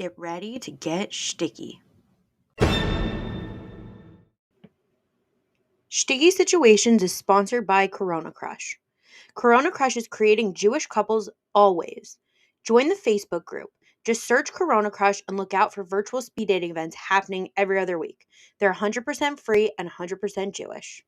get ready to get sticky. Sticky Situations is sponsored by Corona Crush. Corona Crush is creating Jewish couples always. Join the Facebook group. Just search Corona Crush and look out for virtual speed dating events happening every other week. They're 100% free and 100% Jewish.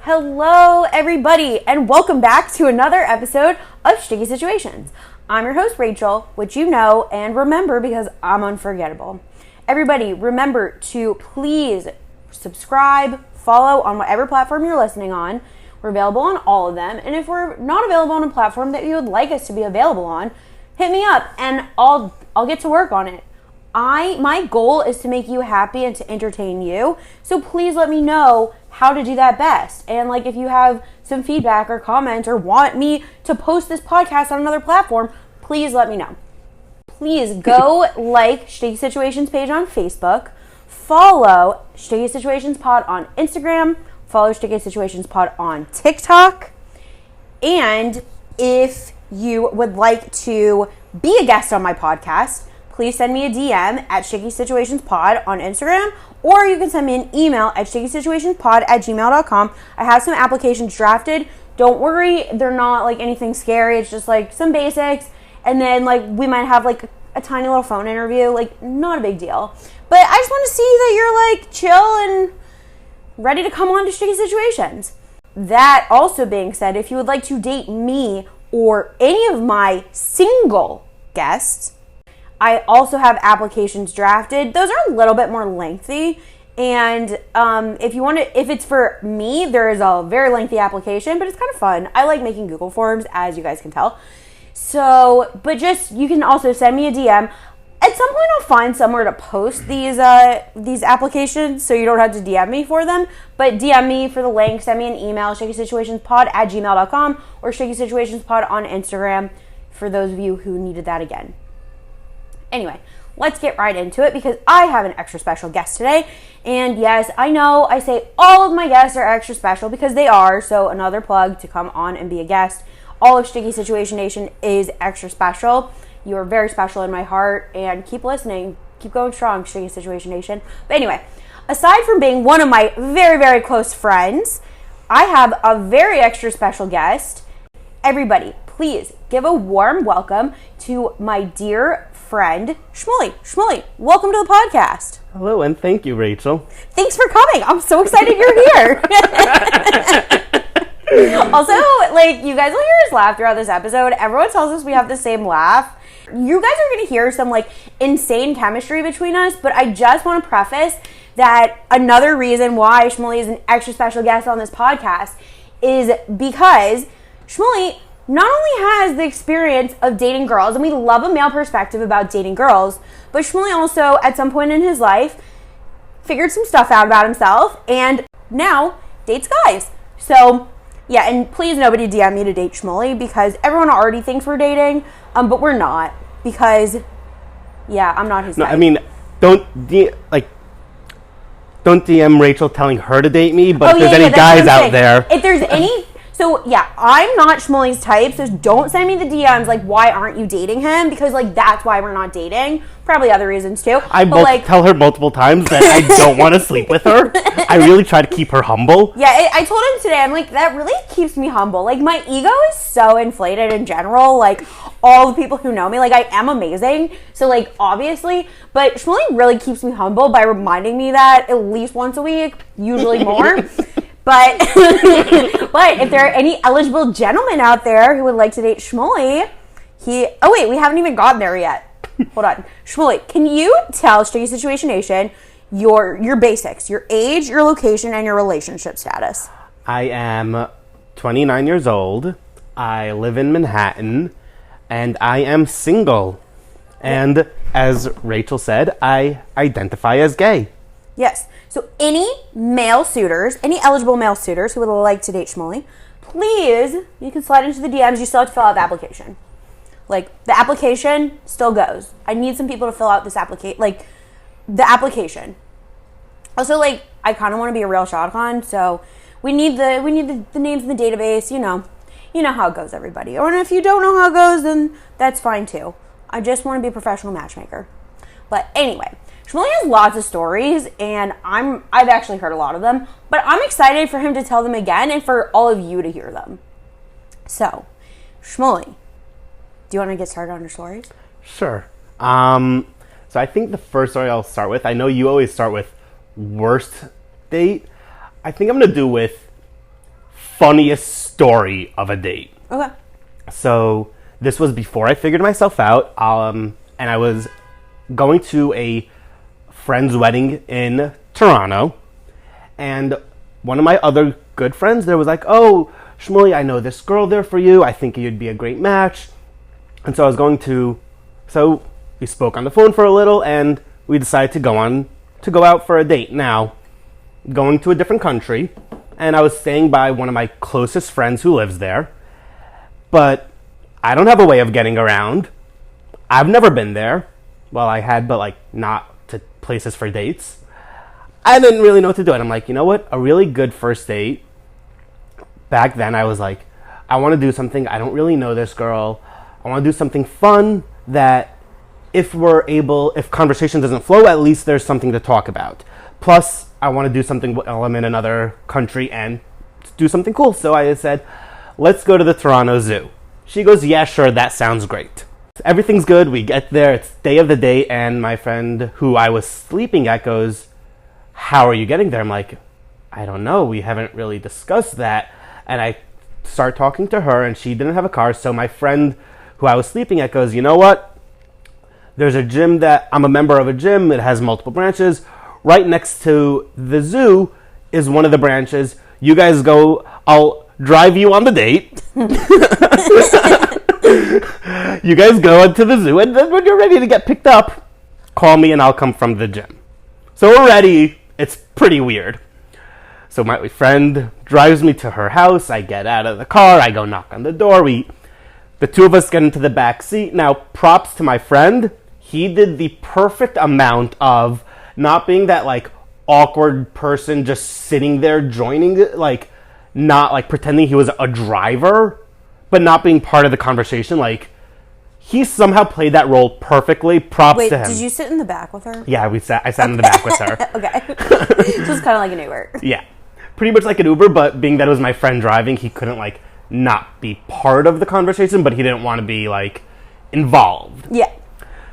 Hello, everybody, and welcome back to another episode of Sticky Situations. I'm your host, Rachel, which you know and remember because I'm unforgettable. Everybody, remember to please subscribe, follow on whatever platform you're listening on. We're available on all of them, and if we're not available on a platform that you would like us to be available on, hit me up and I'll get to work on it. My goal is to make you happy and to entertain you, so please let me know how to do that best. And if you have some feedback or comments or want me to post this podcast on another platform, please let me know. Please go like Sticky Situations page on Facebook, follow Sticky Situations Pod on Instagram, follow Sticky Situations Pod on TikTok, and if you would like to be a guest on my podcast, please send me a DM at Sticky Situations Pod on Instagram, or you can send me an email at stickysituationspod@gmail.com. I have some applications drafted. Don't worry, they're not anything scary. It's just some basics, and then we might have a tiny little phone interview. Not a big deal. But I just want to see that you're chill and ready to come on to Sticky Situations. That also being said, if you would like to date me or any of my single guests, I also have applications drafted. Those are a little bit more lengthy, and if it's for me, there is a very lengthy application, but it's kind of fun. I like making Google Forms, as you guys can tell. So, but you can also send me a DM. At some point, I'll find somewhere to post these applications, so you don't have to DM me for them. But DM me for the link. Send me an email, stickysituationspod@gmail.com, or stickysituationspod on Instagram, for those of you who needed that again. Anyway, let's get right into it because I have an extra special guest today. And yes, I know I say all of my guests are extra special because they are. So another plug to come on and be a guest. All of Sticky Situation Nation is extra special. You are very special in my heart, and keep listening. Keep going strong, Sticky Situation Nation. But anyway, aside from being one of my very, very close friends, I have a very extra special guest. Everybody, please give a warm welcome to my dear friend, Shmulie. Shmulie, welcome to the podcast. Hello, and thank you, Rachel. Thanks for coming. I'm so excited you're here. Also, you guys will hear us laugh throughout this episode. Everyone tells us we have the same laugh. You guys are going to hear some, insane chemistry between us, but I just want to preface that another reason why Shmulie is an extra special guest on this podcast is because Shmulie not only has the experience of dating girls, and we love a male perspective about dating girls, but Shmulie also, at some point in his life, figured some stuff out about himself, and now dates guys. So, yeah, and please nobody DM me to date Shmulie, because everyone already thinks we're dating, but we're not, because, yeah, I'm not his type. I mean, don't DM Rachel telling her to date me, but if there's any guys out there. If there's any... So, yeah, I'm not Shmulie's type, so don't send me the DMs, why aren't you dating him? Because, that's why we're not dating. Probably other reasons, too. I tell her multiple times that I don't want to sleep with her. I really try to keep her humble. Yeah, I told him today, I'm that really keeps me humble. My ego is so inflated in general. All the people who know me, I am amazing. So, obviously. But Shmulie really keeps me humble by reminding me that at least once a week, usually more. But if there are any eligible gentlemen out there who would like to date Shmulie, oh wait, we haven't even gotten there yet. Hold on. Shmulie, can you tell Sticky Situation Nation your basics, your age, your location, and your relationship status? I am 29 years old. I live in Manhattan, and I am single. And as Rachel said, I identify as gay. Yes. So any eligible male suitors who would like to date Shmulie, please, you can slide into the DMs. You still have to fill out the application. The application still goes. I need some people to fill out this the application. Also, I kind of want to be a real shotgun, so we need the names in the database. You know how it goes, everybody. Or if you don't know how it goes, then that's fine too. I just want to be a professional matchmaker. But anyway, Shmulie has lots of stories, and I've actually heard a lot of them, but I'm excited for him to tell them again and for all of you to hear them. So, Shmulie, do you want to get started on your stories? Sure. So I think the first story I'll start with, I know you always start with worst date. I think I'm going to do with funniest story of a date. Okay. So this was before I figured myself out, and I was going to a friend's wedding in Toronto, and one of my other good friends there was like, oh, Shmulie, I know this girl there for you. I think you'd be a great match. And so so we spoke on the phone for a little, and we decided to go out for a date. Now, going to a different country, and I was staying by one of my closest friends who lives there, but I don't have a way of getting around. I've never been there. Well, I had, but like not to places for dates. I didn't really know what to do. And I'm like, you know what? A really good first date. Back then, I was like, I want to do something. I don't really know this girl. I want to do something fun that if conversation doesn't flow, at least there's something to talk about. Plus, I want to do something while I'm in another country and do something cool. So I said, let's go to the Toronto Zoo. She goes, yeah, sure, that sounds great. Everything's good. We get there. It's day of the date, and my friend who I was sleeping at goes, how are you getting there? I'm like, I don't know. We haven't really discussed that. And I start talking to her, and she didn't have a car. So my friend who I was sleeping at goes, you know what? There's a gym I'm a member of a gym. It has multiple branches. Right next to the zoo is one of the branches. You guys go. I'll drive you on the date. You guys go into the zoo, and then when you're ready to get picked up, call me and I'll come from the gym. So already, it's pretty weird. So my friend drives me to her house. I get out of the car. I go knock on the door. The two of us get into the back seat. Now, props to my friend. He did the perfect amount of not being that, like, awkward person just sitting there joining it, like, not, like, pretending he was a driver, but not being part of the conversation. Like, he somehow played that role perfectly. Props to him. Wait, did you sit in the back with her? Yeah, I sat in the back with her. Okay. So it's kind of like an Uber. Yeah. Pretty much like an Uber, but being that it was my friend driving, he couldn't, like, not be part of the conversation, but he didn't want to be, like, involved. Yeah.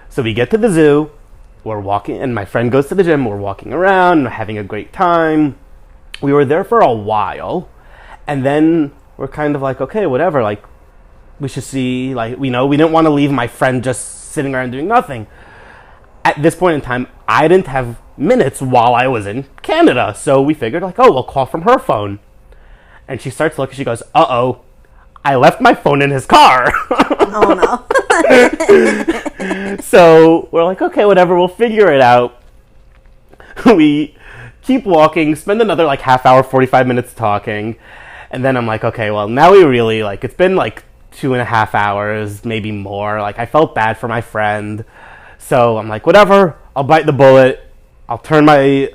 So we get to the zoo, we're walking, and my friend goes to the gym, we're walking around, having a great time. We were there for a while, and then we're kind of like, okay, whatever, like, we should see, like, we didn't want to leave my friend just sitting around doing nothing. At this point in time, I didn't have minutes while I was in Canada, so we figured, like, oh, we'll call from her phone. And she starts looking, she goes, uh-oh, I left my phone in his car. Oh, no. So we're like, okay, whatever, we'll figure it out. We keep walking, spend another, like, half hour, 45 minutes talking. And then I'm like, okay, well, now we really, like, it's been, like, 2.5 hours, maybe more. Like, I felt bad for my friend. So I'm like, whatever, I'll bite the bullet. I'll turn my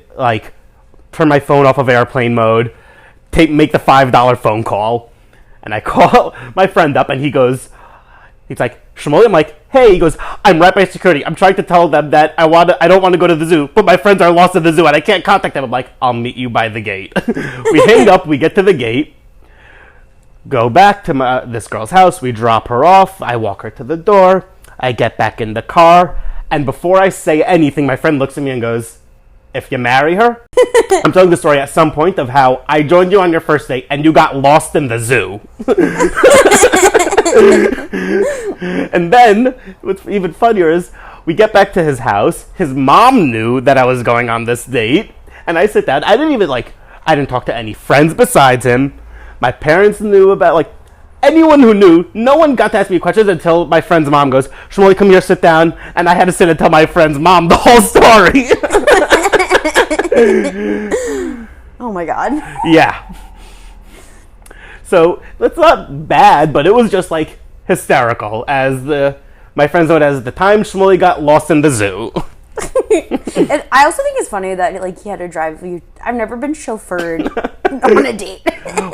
phone off of airplane mode, make the $5 phone call. And I call my friend up, and he's like, Shmulie? I'm like, hey. He goes, I'm right by security. I'm trying to tell them that I don't want to go to the zoo, but my friends are lost in the zoo, and I can't contact them. I'm like, I'll meet you by the gate. We hang up. We get to the gate. Go back to this girl's house. We drop her off. I walk her to the door. I get back in the car. And before I say anything, my friend looks at me and goes, if you marry her? I'm telling the story at some point of how I joined you on your first date and you got lost in the zoo. And then, what's even funnier is, we get back to his house. His mom knew that I was going on this date. And I sit down. I didn't talk to any friends besides him. My parents knew about, like, anyone who knew. No one got to ask me questions until my friend's mom goes, Shmulie, come here, sit down. And I had to sit and tell my friend's mom the whole story. Oh my god. Yeah. So, that's not bad, but it was just, like, hysterical. My friends know it as the time Shmulie got lost in the zoo. And I also think it's funny that, like, he had to drive you. I've never been chauffeured on a date.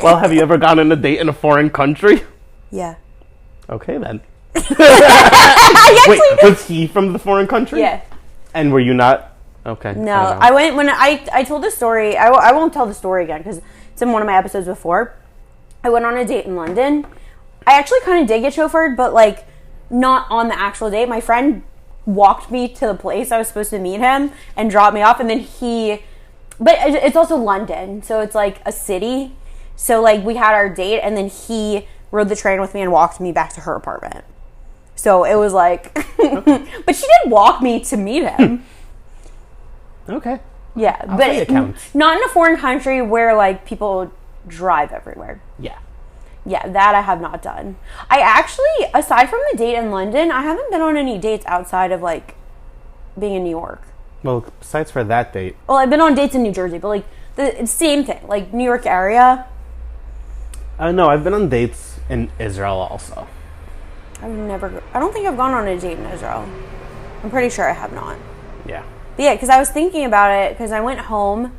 Well, have you ever gone on a date in a foreign country? Yeah. Okay, then. Wait, was he from the foreign country? Yeah. And were you not? Okay. No, I went when I told the story. I won't tell the story again because it's in one of my episodes before. I went on a date in London. I actually kind of did get chauffeured, but like not on the actual date. My friend walked me to the place I was supposed to meet him and dropped me off, and then but it's also London, so it's like a city. So like we had our date, and then he rode the train with me and walked me back to her apartment. So it was like, but she did walk me to meet him. Okay. Yeah, I'll but say it counts. Not in a foreign country where like people drive everywhere. Yeah. Yeah, that I have not done. I actually, aside from the date in London, I haven't been on any dates outside of like being in New York. Well, besides for that date. Well, I've been on dates in New Jersey, but like the same thing, like New York area. No, I've been on dates in Israel also. I don't think I've gone on a date in Israel. I'm pretty sure I have not. Yeah. But yeah, because I was thinking about it, because I went home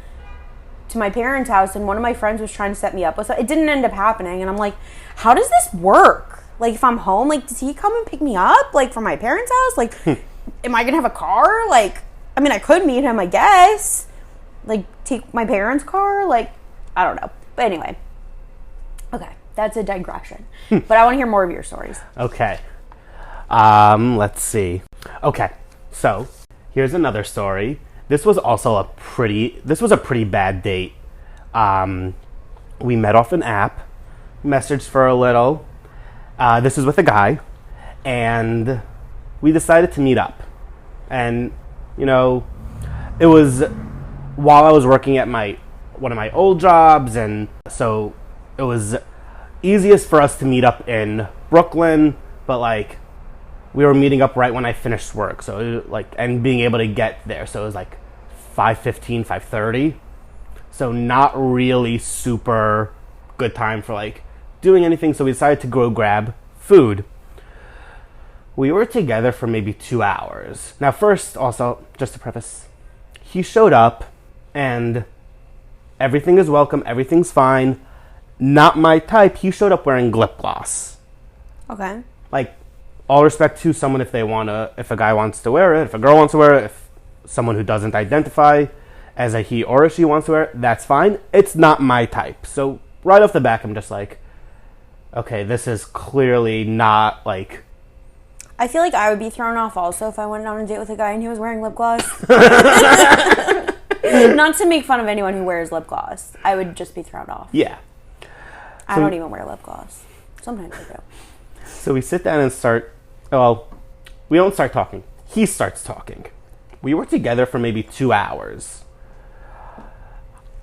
to my parents' house and one of my friends was trying to set me up with it. It didn't end up happening, and I'm like, how does this work? Like, if I'm home, like, does he come and pick me up, like, from my parents' house? Like, am I gonna have a car? Like, I mean, I could meet him, I guess. Like, take my parents' car? Like, I don't know. But anyway. Okay, that's a digression. But I want to hear more of your stories. Okay. Let's see. Okay, so here's another story. This was also a pretty bad date. We met off an app, messaged for a little. This is with a guy, and we decided to meet up. And, you know, it was while I was working at one of my old jobs, and so it was easiest for us to meet up in Brooklyn, but like we were meeting up right when I finished work, so like, and being able to get there, so it was like 5:15, 5:30, so not really super good time for like doing anything, so we decided to go grab food. We were together for maybe 2 hours. Now first, also, just to preface, he showed up, and everything is welcome, everything's fine. Not my type. He showed up wearing lip gloss. Okay. Like, all respect to someone if a guy wants to wear it, if a girl wants to wear it, if someone who doesn't identify as a he or a she wants to wear it, that's fine. It's not my type. So right off the back, I'm just like, okay, this is clearly not like... I feel like I would be thrown off also if I went on a date with a guy and he was wearing lip gloss. Not to make fun of anyone who wears lip gloss. I would just be thrown off. Yeah. I don't even wear lip gloss. Sometimes I do. So we sit down and we don't start talking. He starts talking. We were together for maybe 2 hours.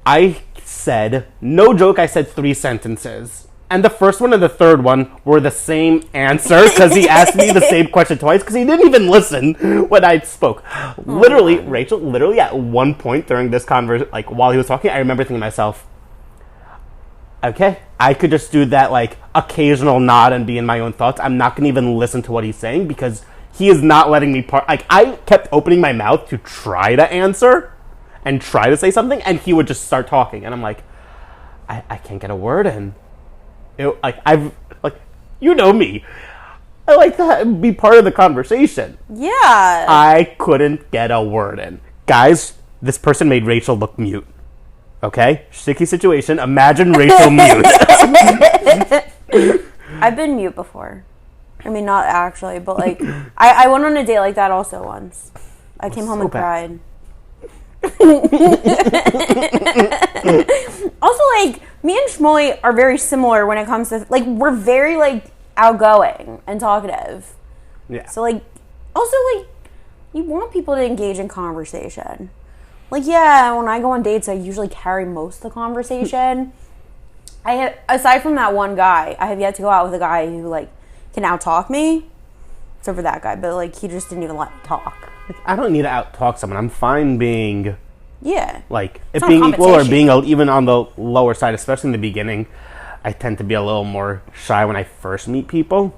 I said, no joke, I said 3 sentences. And the first one and the third one were the same answer because he asked me the same question twice because he didn't even listen when I spoke. Rachel, at one point during this conversation, like while he was talking, I remember thinking to myself, okay, I could just do that like occasional nod and be in my own thoughts. I'm not going to even listen to what he's saying because he is not letting me like, I kept opening my mouth to try to answer and try to say something, and he would just start talking, and I'm like, I can't get a word in. You know me. I like to be part of the conversation. Yeah. I couldn't get a word in. Guys, this person made Rachel look mute. Okay? Sticky situation. Imagine Rachel mute. I've been mute before. I mean, not actually, but like, I went on a date like that also once. I came home and cried. Also, like, me and Shmulie are very similar when it comes to, like, we're very, like, outgoing and talkative. Yeah. So, like, also, like, you want people to engage in conversation. Like, yeah, when I go on dates, I usually carry most of the conversation. Aside from that one guy, I have yet to go out with a guy who, like, can out-talk me. Except for that guy, but, like, he just didn't even let me talk. I don't need to out-talk someone. I'm fine being... Yeah. Like, it being equal or being even on the lower side, especially in the beginning. I tend to be a little more shy when I first meet people.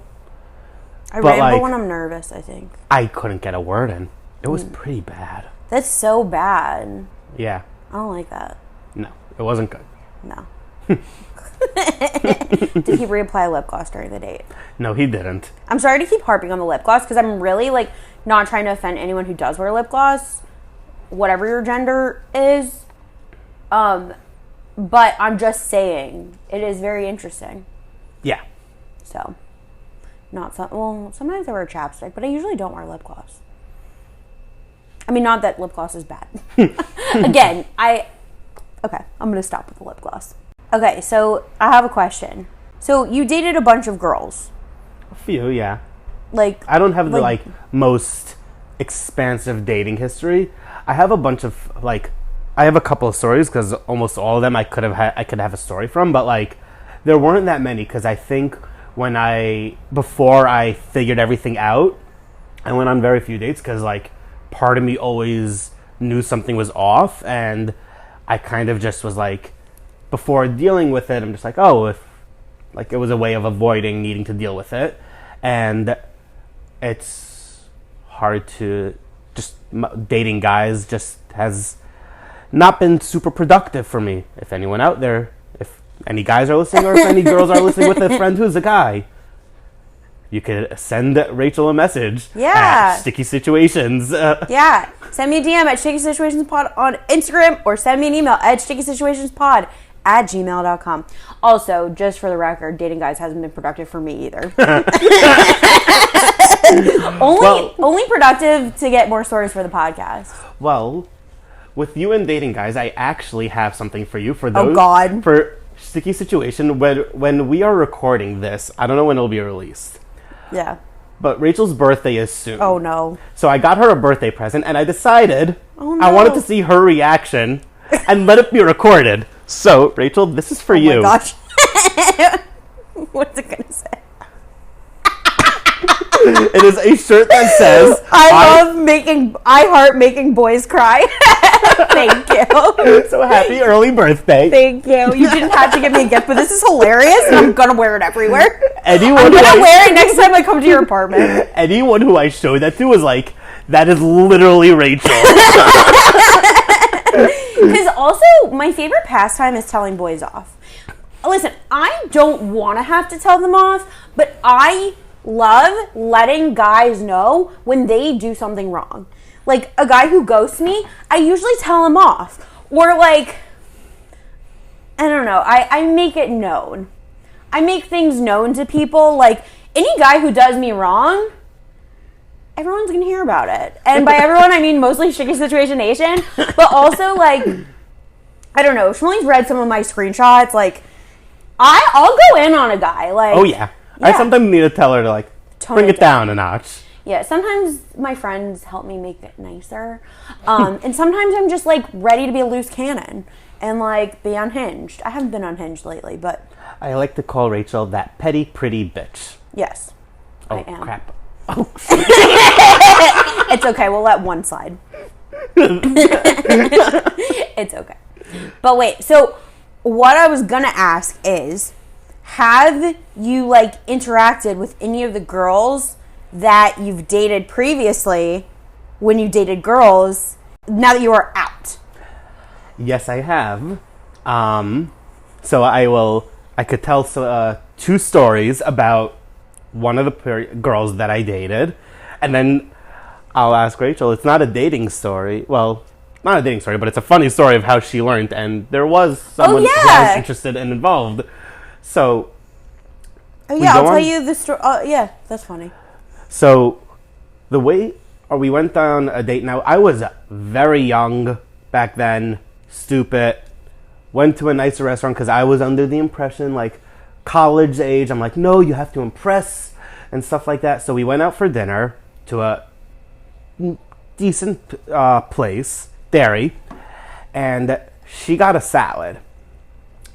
I ramble when I'm nervous, I think. I couldn't get a word in. It was pretty bad. That's so bad. Yeah. I don't like that. No, it wasn't good. No. Did he reapply lip gloss during the date? No, he didn't. I'm sorry to keep harping on the lip gloss because I'm really like not trying to offend anyone who does wear lip gloss, whatever your gender is. But I'm just saying it is very interesting. Yeah. So, sometimes I wear chapstick, but I usually don't wear lip gloss. I mean, not that lip gloss is bad. Again, okay, I'm going to stop with the lip gloss. Okay, so I have a question. So you dated a bunch of girls. A few, yeah. Like, I don't have the most expansive dating history. I have a bunch of I have a couple of stories because almost all of them I could have a story from, but there weren't that many because I think before I figured everything out, I went on very few dates because part of me always knew something was off, and I kind of just was before dealing with it, I'm just if it was a way of avoiding needing to deal with it, and it's hard to dating guys just has not been super productive for me. If anyone out there, if any guys are listening or if any girls are listening with a friend who's a guy, you could send Rachel a message. Yeah. At Sticky Situations. Yeah. Send me a DM at Sticky Situations Pod on Instagram or send me an email at stickysituationspod@gmail.com. Also, just for the record, dating guys hasn't been productive for me either. Only productive to get more stories for the podcast. Well, with you and dating guys, I actually have something for you for those. Oh, God. For Sticky Situation, when we are recording this, I don't know when it'll be released. Yeah. But Rachel's birthday is soon. Oh, no. So I got her a birthday present, and I decided Oh, no. I wanted to see her reaction and let it be recorded. So, Rachel, this is for you. Oh, my gosh. What's it going to say? It is a shirt that says I heart making boys cry. Thank you. So happy early birthday. Thank you. You didn't have to give me a gift, but this is hilarious and I'm gonna wear it everywhere. I'm Anyone gonna wear it next time I come to your apartment. Anyone who I showed that to was that is literally Rachel. Because also, my favorite pastime is telling boys off. Listen, I don't want to have to tell them off, but I love letting guys know when they do something wrong. Like, a guy who ghosts me, I usually tell him off. Or, I don't know, I make it known. I make things known to people. Any guy who does me wrong, everyone's gonna hear about it. And by everyone, I mean mostly Sticky Situation Nation. But also, I don't know, Shmulie's read some of my screenshots. I'll go in on a guy. Oh, yeah. I sometimes need to tell her to bring it down a notch. Yeah, sometimes my friends help me make it nicer. And sometimes I'm just ready to be a loose cannon and be unhinged. I haven't been unhinged lately, but I like to call Rachel that petty pretty bitch. yes. Oh, I am. crap. Oh, It's okay, we'll let one slide. It's okay. But wait, so what I was gonna ask is, have you interacted with any of the girls that you've dated previously when you dated girls now that you are out? Yes, I have. So I could tell two stories about one of the girls that I dated, and then I'll ask Rachel. It's not a dating story. Well, not a dating story, but it's a funny story of how she learned, and there was someone who was interested and involved. So, I'll tell you the story. Yeah, that's funny. So, we went on a date. Now, I was very young back then, stupid. Went to a nicer restaurant because I was under the impression, college age. I'm no, you have to impress and stuff like that. So we went out for dinner to a decent place, dairy, and she got a salad.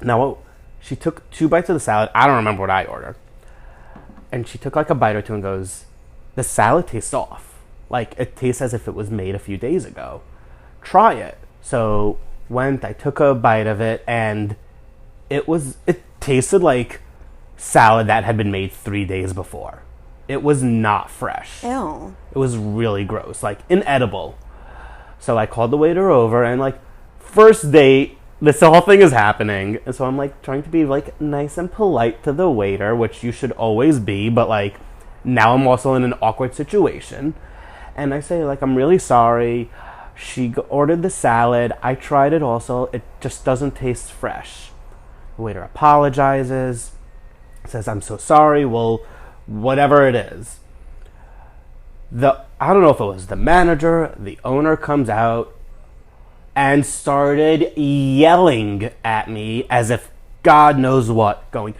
Now, she took 2 bites of the salad. I don't remember what I ordered. And she took a bite or two and goes, "The salad tastes off. It tastes as if it was made a few days ago. Try it." So I took a bite of it, and it tasted like salad that had been made 3 days before. It was not fresh. Ew. It was really gross, inedible. So I called the waiter over, and first date, this whole thing is happening. And so I'm like trying to be like nice and polite to the waiter, which you should always be, but like now I'm also in an awkward situation. And I say like, I'm really sorry. She ordered the salad. I tried it also. It just doesn't taste fresh. The waiter apologizes, says, I'm so sorry. Well, whatever it is. I don't know if it was the manager, the owner comes out and started yelling at me as if God knows what, going,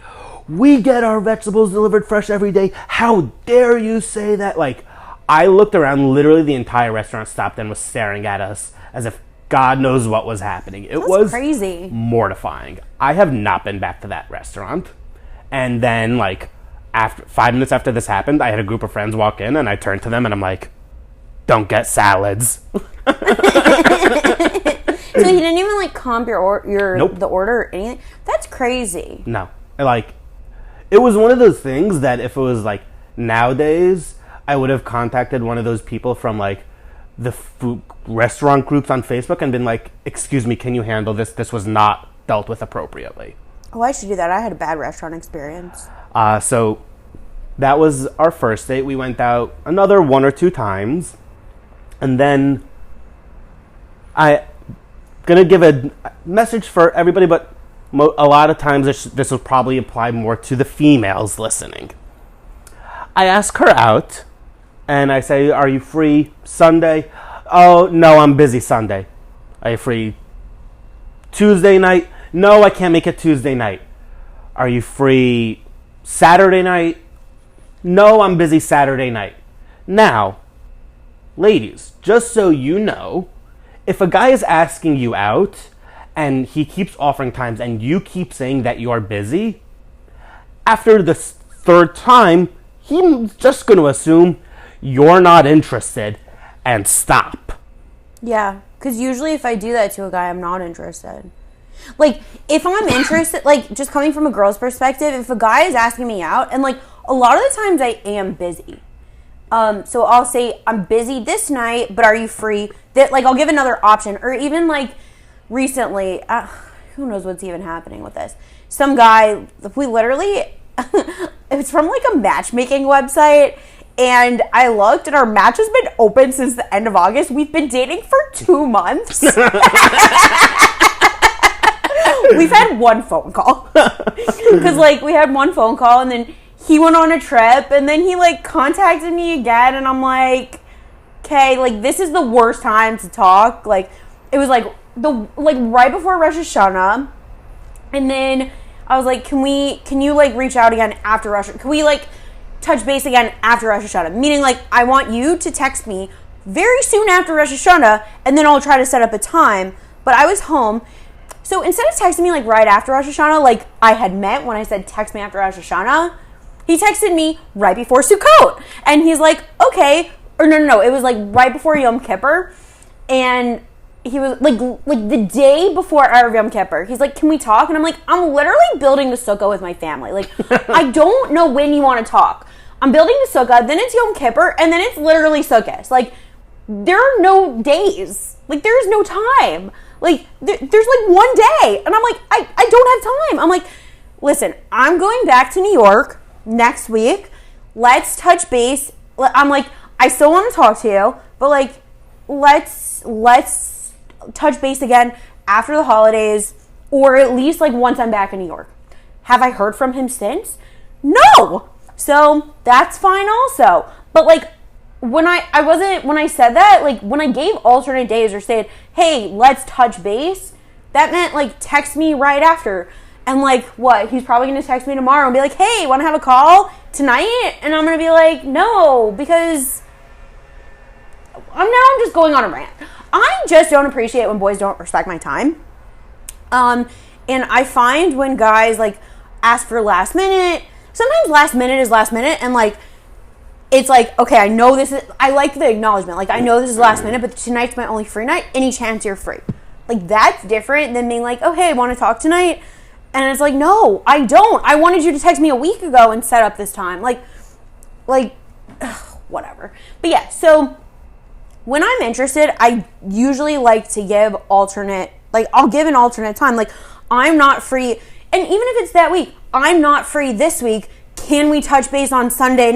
we get our vegetables delivered fresh every day. How dare you say that? Like, I looked around, literally the entire restaurant stopped and was staring at us as if God knows what was happening. It was crazy. Mortifying. I have not been back to that restaurant. And then, like, after 5 minutes after this happened, I had a group of friends walk in and I turned to them and I'm like, don't get salads. So he didn't even like comp Nope. the order or anything? That's crazy. No. Like, it was one of those things that if it was like nowadays, I would have contacted one of those people from like the food restaurant groups on Facebook and been like, excuse me, can you handle this? This was not dealt with appropriately. Oh, I should do that. I had a bad restaurant experience. So that was our first date. We went out another 1 or 2 times. And then I gonna give a message for everybody, but a lot of times this will probably apply more to the females listening. I ask her out, and I say, are you free Sunday? Oh, no, I'm busy Sunday. Are you free Tuesday night? No, I can't make it Tuesday night. Are you free Saturday night? No, I'm busy Saturday night. Now, ladies, just so you know, if a guy is asking you out and he keeps offering times and you keep saying that you are busy, after the 3rd time, he's just going to assume you're not interested and stop. Yeah, because usually if I do that to a guy, I'm not interested. Like, if I'm interested, like, just coming from a girl's perspective, if a guy is asking me out, and, like, a lot of the times I am busy. So I'll say, I'm busy this night, but are you free? Like, I'll give another option. Or even, like, recently, who knows what's even happening with this. Some guy, we literally, it's from, like, a matchmaking website, and I looked, and our match has been open since the end of August. We've been dating for 2 months. We've had one phone call. Because, like, we had one phone call, and then he went on a trip, and then he, like, contacted me again, and I'm like, okay, like, this is the worst time to talk. Like, it was, like, right before Rosh Hashanah, and then I was like, can you, like, reach out again after Rosh Hashanah? Can we, like, touch base again after Rosh Hashanah? Meaning, like, I want you to text me very soon after Rosh Hashanah, and then I'll try to set up a time, but I was home. So instead of texting me, like, right after Rosh Hashanah, like I had meant when I said text me after Rosh Hashanah, he texted me right before Sukkot. And he's like, okay. Or no. It was, like, right before Yom Kippur. And he was, like the day before Erev Yom Kippur. He's like, can we talk? And I'm like, I'm literally building the sukkah with my family. Like, I don't know when you want to talk. I'm building the sukkah, then it's Yom Kippur, and then it's literally Sukkot. Like, there are no days. Like, there's no time. Like, there's, like, one day. And I'm like, I don't have time. I'm like, listen, I'm going back to New York next week. Let's touch base. I'm like, I still want to talk to you, but, like, let's touch base again after the holidays, or at least, like, once I'm back in New York. Have I heard from him since? No. So that's fine also. But, like, when I said that, like, when I gave alternate days or said, hey, let's touch base, that meant, like, text me right after. And, like, what? He's probably going to text me tomorrow and be like, hey, want to have a call tonight? And I'm going to be like, no, because I'm just going on a rant. I just don't appreciate when boys don't respect my time. And I find when guys, like, ask for last minute, sometimes last minute is last minute, and, like, it's like, okay, I know this is, I like the acknowledgement. Like, I know this is last minute, but tonight's my only free night. Any chance you're free. Like, that's different than being like, oh, hey, want to talk tonight? And it's like, no, I don't. I wanted you to text me a week ago and set up this time. Like, whatever. But yeah, so when I'm interested, I usually like to give alternate Like, I'll give an alternate time. Like, I'm not free. And even if it's that week, I'm not free this week. Can we touch base on Sunday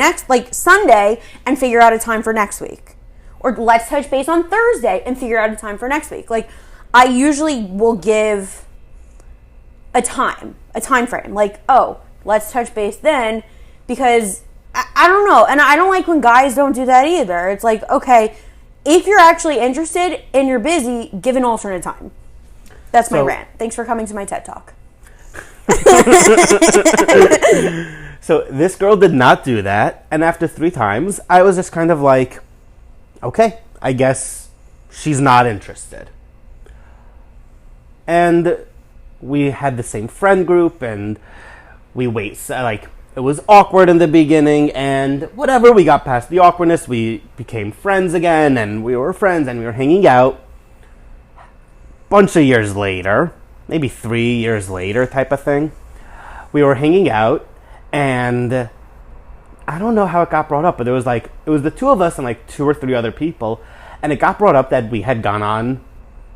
and figure out a time for next week? Or let's touch base on Thursday and figure out a time for next week. Like, I usually will give a time frame. Like, oh, let's touch base then, because I don't know. And I don't like when guys don't do that either. It's like, okay, if you're actually interested and you're busy, give an alternate time. That's my rant. Thanks for coming to my TED Talk. So this girl did not do that, and after 3 times, I was just kind of like, okay, I guess she's not interested. And we had the same friend group, and we it was awkward in the beginning, and whatever, we got past the awkwardness, we became friends again, and we were friends, and we were hanging out. Bunch of years later, maybe 3 years later type of thing, we were hanging out, and I don't know how it got brought up, but it was the 2 of us and like 2 or 3 other people, and it got brought up that we had gone on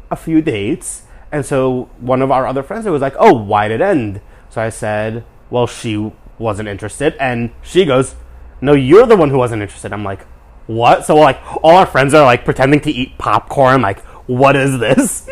a few dates, and so one of our other friends was like, oh, why did it end? So I said, well, she wasn't interested, and she goes, no, you're the one who wasn't interested. I'm like, what? So like all our friends are like pretending to eat popcorn, like, what is this?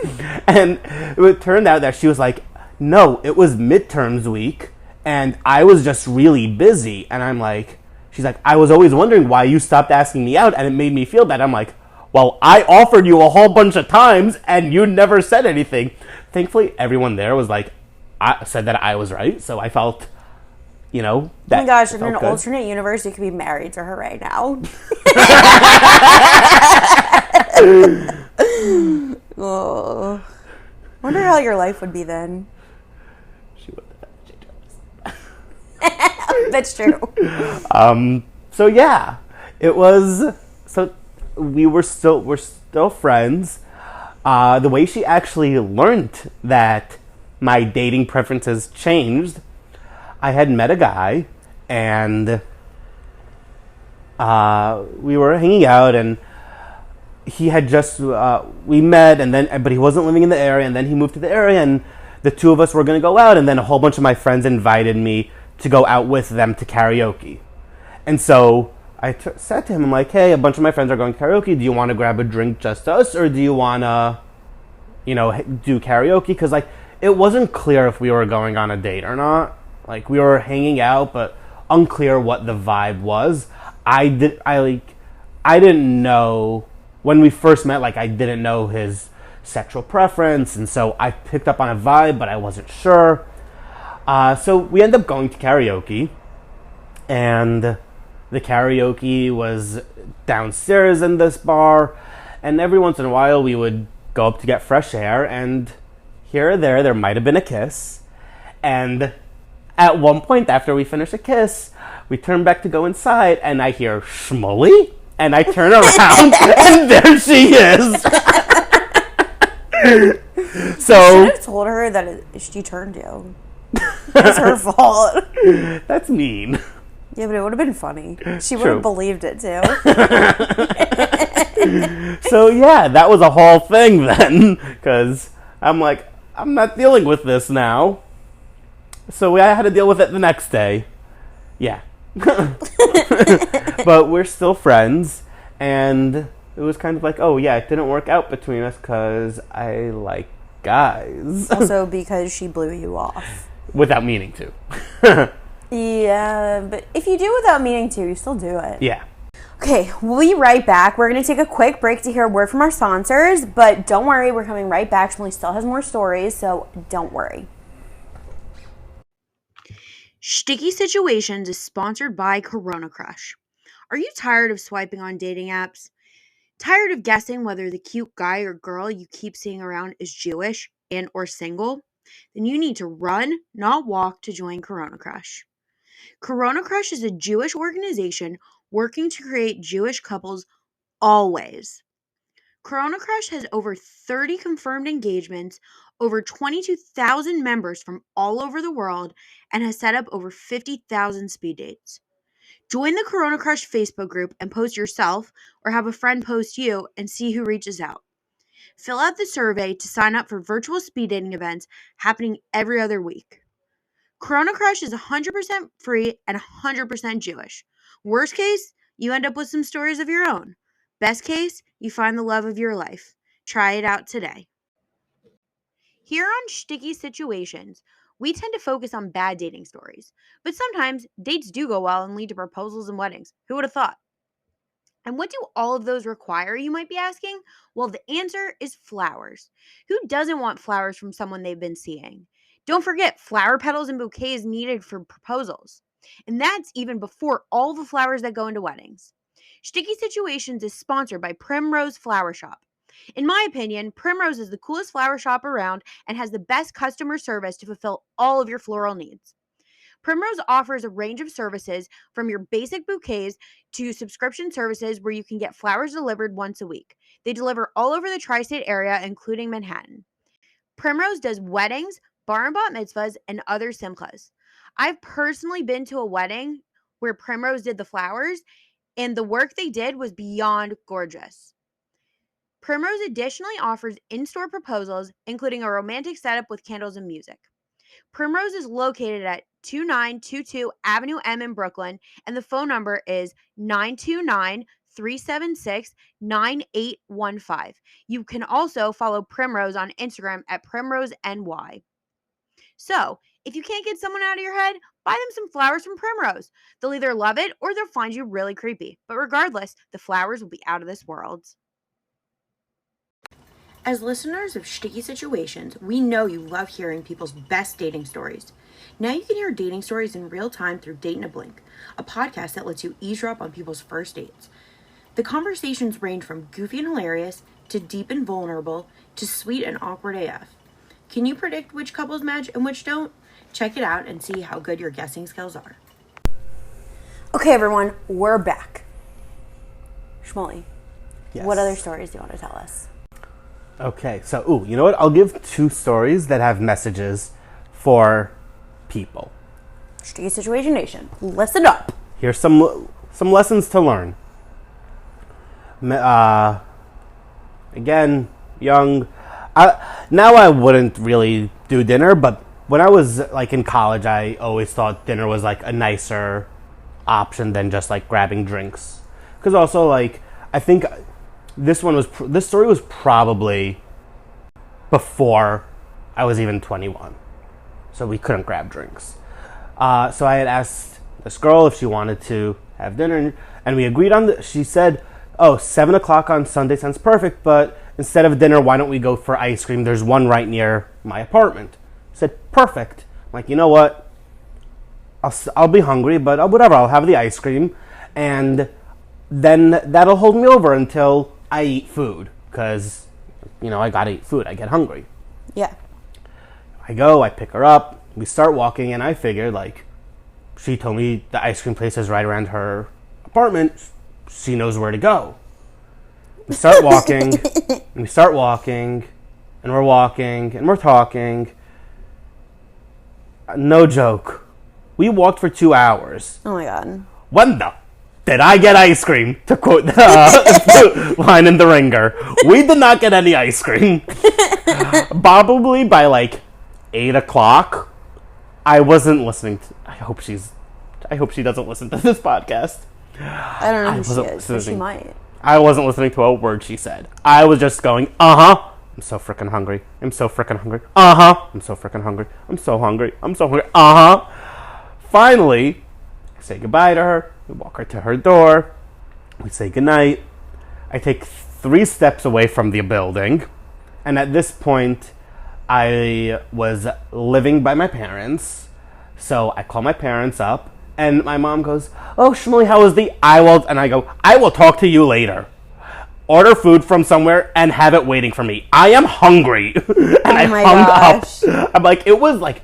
And it turned out that she was like, no, it was midterms week, and I was just really busy. And I'm like, she's like, I was always wondering why you stopped asking me out, and it made me feel bad. I'm like, well, I offered you a whole bunch of times, and you never said anything. Thankfully, everyone there was like, I said that I was right, so I felt, that. Oh my gosh, in an alternate universe, you could be married to her right now. Oh. Wonder how your life would be then. She would. That's true. So yeah, it was. So we're still friends. The way she actually learned that my dating preferences changed, I had met a guy, and we were hanging out, and he had just we met, and then but he wasn't living in the area, and then he moved to the area, and the 2 of us were going to go out, and then a whole bunch of my friends invited me to go out with them to karaoke. And so I said to him, I'm like, hey, a bunch of my friends are going to karaoke. Do you want to grab a drink just us, or do you want to, do karaoke? Because like it wasn't clear if we were going on a date or not. Like we were hanging out, but unclear what the vibe was. I didn't know when we first met. Like I didn't know his sexual preference, and so I picked up on a vibe, but I wasn't sure. So we ended up going to karaoke, and the karaoke was downstairs in this bar, and every once in a while we would go up to get fresh air, and here or there might have been a kiss. And at one point after we finished a kiss, we turn back to go inside, and I hear, Shmulie? And I turn around, and there she is! So You should have told her that she turned you. It's her fault. That's mean. Yeah, but it would have been funny. She would True. have believed it too. So yeah, that was a whole thing then, because I'm like, I'm not dealing with this now. So I had to deal with it the next day. Yeah. But we're still friends, and it was kind of like, oh yeah, it didn't work out between us because I like guys. Also because she blew you off. Without meaning to. Yeah, but if you do without meaning to, you still do it. Yeah. Okay, we'll be right back. We're going to take a quick break to hear a word from our sponsors, but don't worry, we're coming right back. Shmulie still has more stories, so don't worry. Sticky Situations is sponsored by Corona Crush. Are you tired of swiping on dating apps? Tired of guessing whether the cute guy or girl you keep seeing around is Jewish and or single? Then you need to run, not walk, to join Corona Crush. Corona Crush is a Jewish organization working to create Jewish couples always. Corona Crush has over 30 confirmed engagements, over 22,000 members from all over the world, and has set up over 50,000 speed dates. Join the Corona Crush Facebook group and post yourself, or have a friend post you, and see who reaches out. Fill out the survey to sign up for virtual speed dating events happening every other week. Corona Crush is 100% free and 100% Jewish. Worst case, you end up with some stories of your own. Best case, you find the love of your life. Try it out today. Here on Sticky Situations, we tend to focus on bad dating stories, but sometimes dates do go well and lead to proposals and weddings. Who would have thought? And what do all of those require, you might be asking? Well, the answer is flowers. Who doesn't want flowers from someone they've been seeing? Don't forget, flower petals and bouquets needed for proposals. And that's even before all the flowers that go into weddings. Sticky Situations is sponsored by Primrose Flower Shop. In my opinion, Primrose is the coolest flower shop around and has the best customer service to fulfill all of your floral needs. Primrose offers a range of services from your basic bouquets to subscription services where you can get flowers delivered once a week. They deliver all over the tri-state area, including Manhattan. Primrose does weddings, bar and bat mitzvahs, and other simchas. I've personally been to a wedding where Primrose did the flowers, and the work they did was beyond gorgeous. Primrose additionally offers in-store proposals, including a romantic setup with candles and music. Primrose is located at 2922 Avenue M in Brooklyn, and the phone number is 929-376-9815. You can also follow Primrose on Instagram at PrimroseNY. So, if you can't get someone out of your head, buy them some flowers from Primrose. They'll either love it or they'll find you really creepy. But regardless, the flowers will be out of this world. As listeners of Sticky Situations, we know you love hearing people's best dating stories. Now you can hear dating stories in real time through Date in a Blink, a podcast that lets you eavesdrop on people's first dates. The conversations range from goofy and hilarious, to deep and vulnerable, to sweet and awkward AF. Can you predict which couples match and which don't? Check it out and see how good your guessing skills are. Okay, everyone, we're back. Shmulie, Yes. what other stories do you want to tell us? Okay, so, you know what? I'll give 2 stories that have messages for people. Sticky Situation Nation, listen up. Here's some lessons to learn. Again, young. Now I wouldn't really do dinner, but when I was like in college, I always thought dinner was like a nicer option than just like grabbing drinks. Because also, like, I think this story was probably before I was even 21, so we couldn't grab drinks. So I had asked this girl if she wanted to have dinner, and we agreed on she said, 7 o'clock on Sunday sounds perfect, but instead of dinner, why don't we go for ice cream? There's one right near my apartment. I said, perfect. I'm like, you know what? I'll be hungry, but whatever, I'll have the ice cream, and then that'll hold me over until I eat food, because, I gotta eat food. I get hungry. Yeah. I pick her up, we start walking, and I figured, like, she told me the ice cream place is right around her apartment. She knows where to go. We start walking, and we're walking, and we're talking. No joke. We walked for 2 hours. Oh my God. When the did I get ice cream? To quote the line in The Ringer. We did not get any ice cream. Probably by like 8 o'clock. I wasn't listening to, I hope she doesn't listen to this podcast. I don't know who she is, but she might. I wasn't listening to a word she said. I was just going, I'm so freaking hungry. I'm so freaking hungry. I'm so freaking hungry. I'm so hungry. I'm so hungry. Finally, I say goodbye to her. We walk her to her door. We say goodnight. I take 3 steps away from the building. And at this point, I was living by my parents. So I call my parents up. And my mom goes, oh, Shmulie, how was the and I go, I will talk to you later. Order food from somewhere and have it waiting for me. I am hungry. And I hung up. I'm like, it was like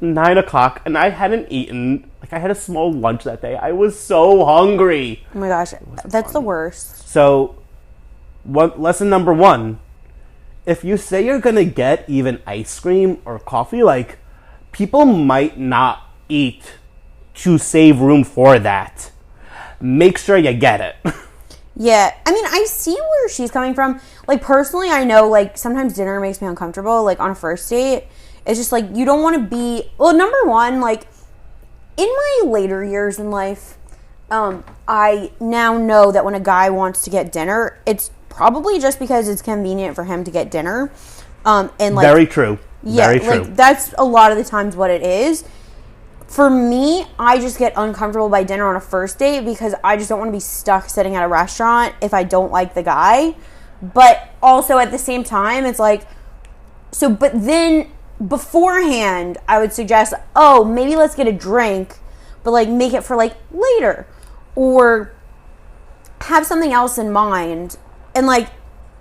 9 o'clock and I hadn't eaten. Like, I had a small lunch that day. I was so hungry. Oh my gosh, that's the worst. So, lesson number 1, if you say you're going to get even ice cream or coffee, like, people might not eat to save room for that. Make sure you get it. Yeah, I mean, I see where she's coming from. Like, personally, I know, like, sometimes dinner makes me uncomfortable, like, on a first date. It's just, like, you don't want to be... Well, number one, like, in my later years in life, I now know that when a guy wants to get dinner, it's probably just because it's convenient for him to get dinner. And, like... Very true. Yeah, Very true. like, that's a lot of the times what it is. For me, I just get uncomfortable by dinner on a first date because I just don't want to be stuck sitting at a restaurant if I don't like the guy. But also at the same time, it's like, so, but then beforehand, I would suggest, oh, maybe let's get a drink, but like make it for like later. Or have something else in mind. And like,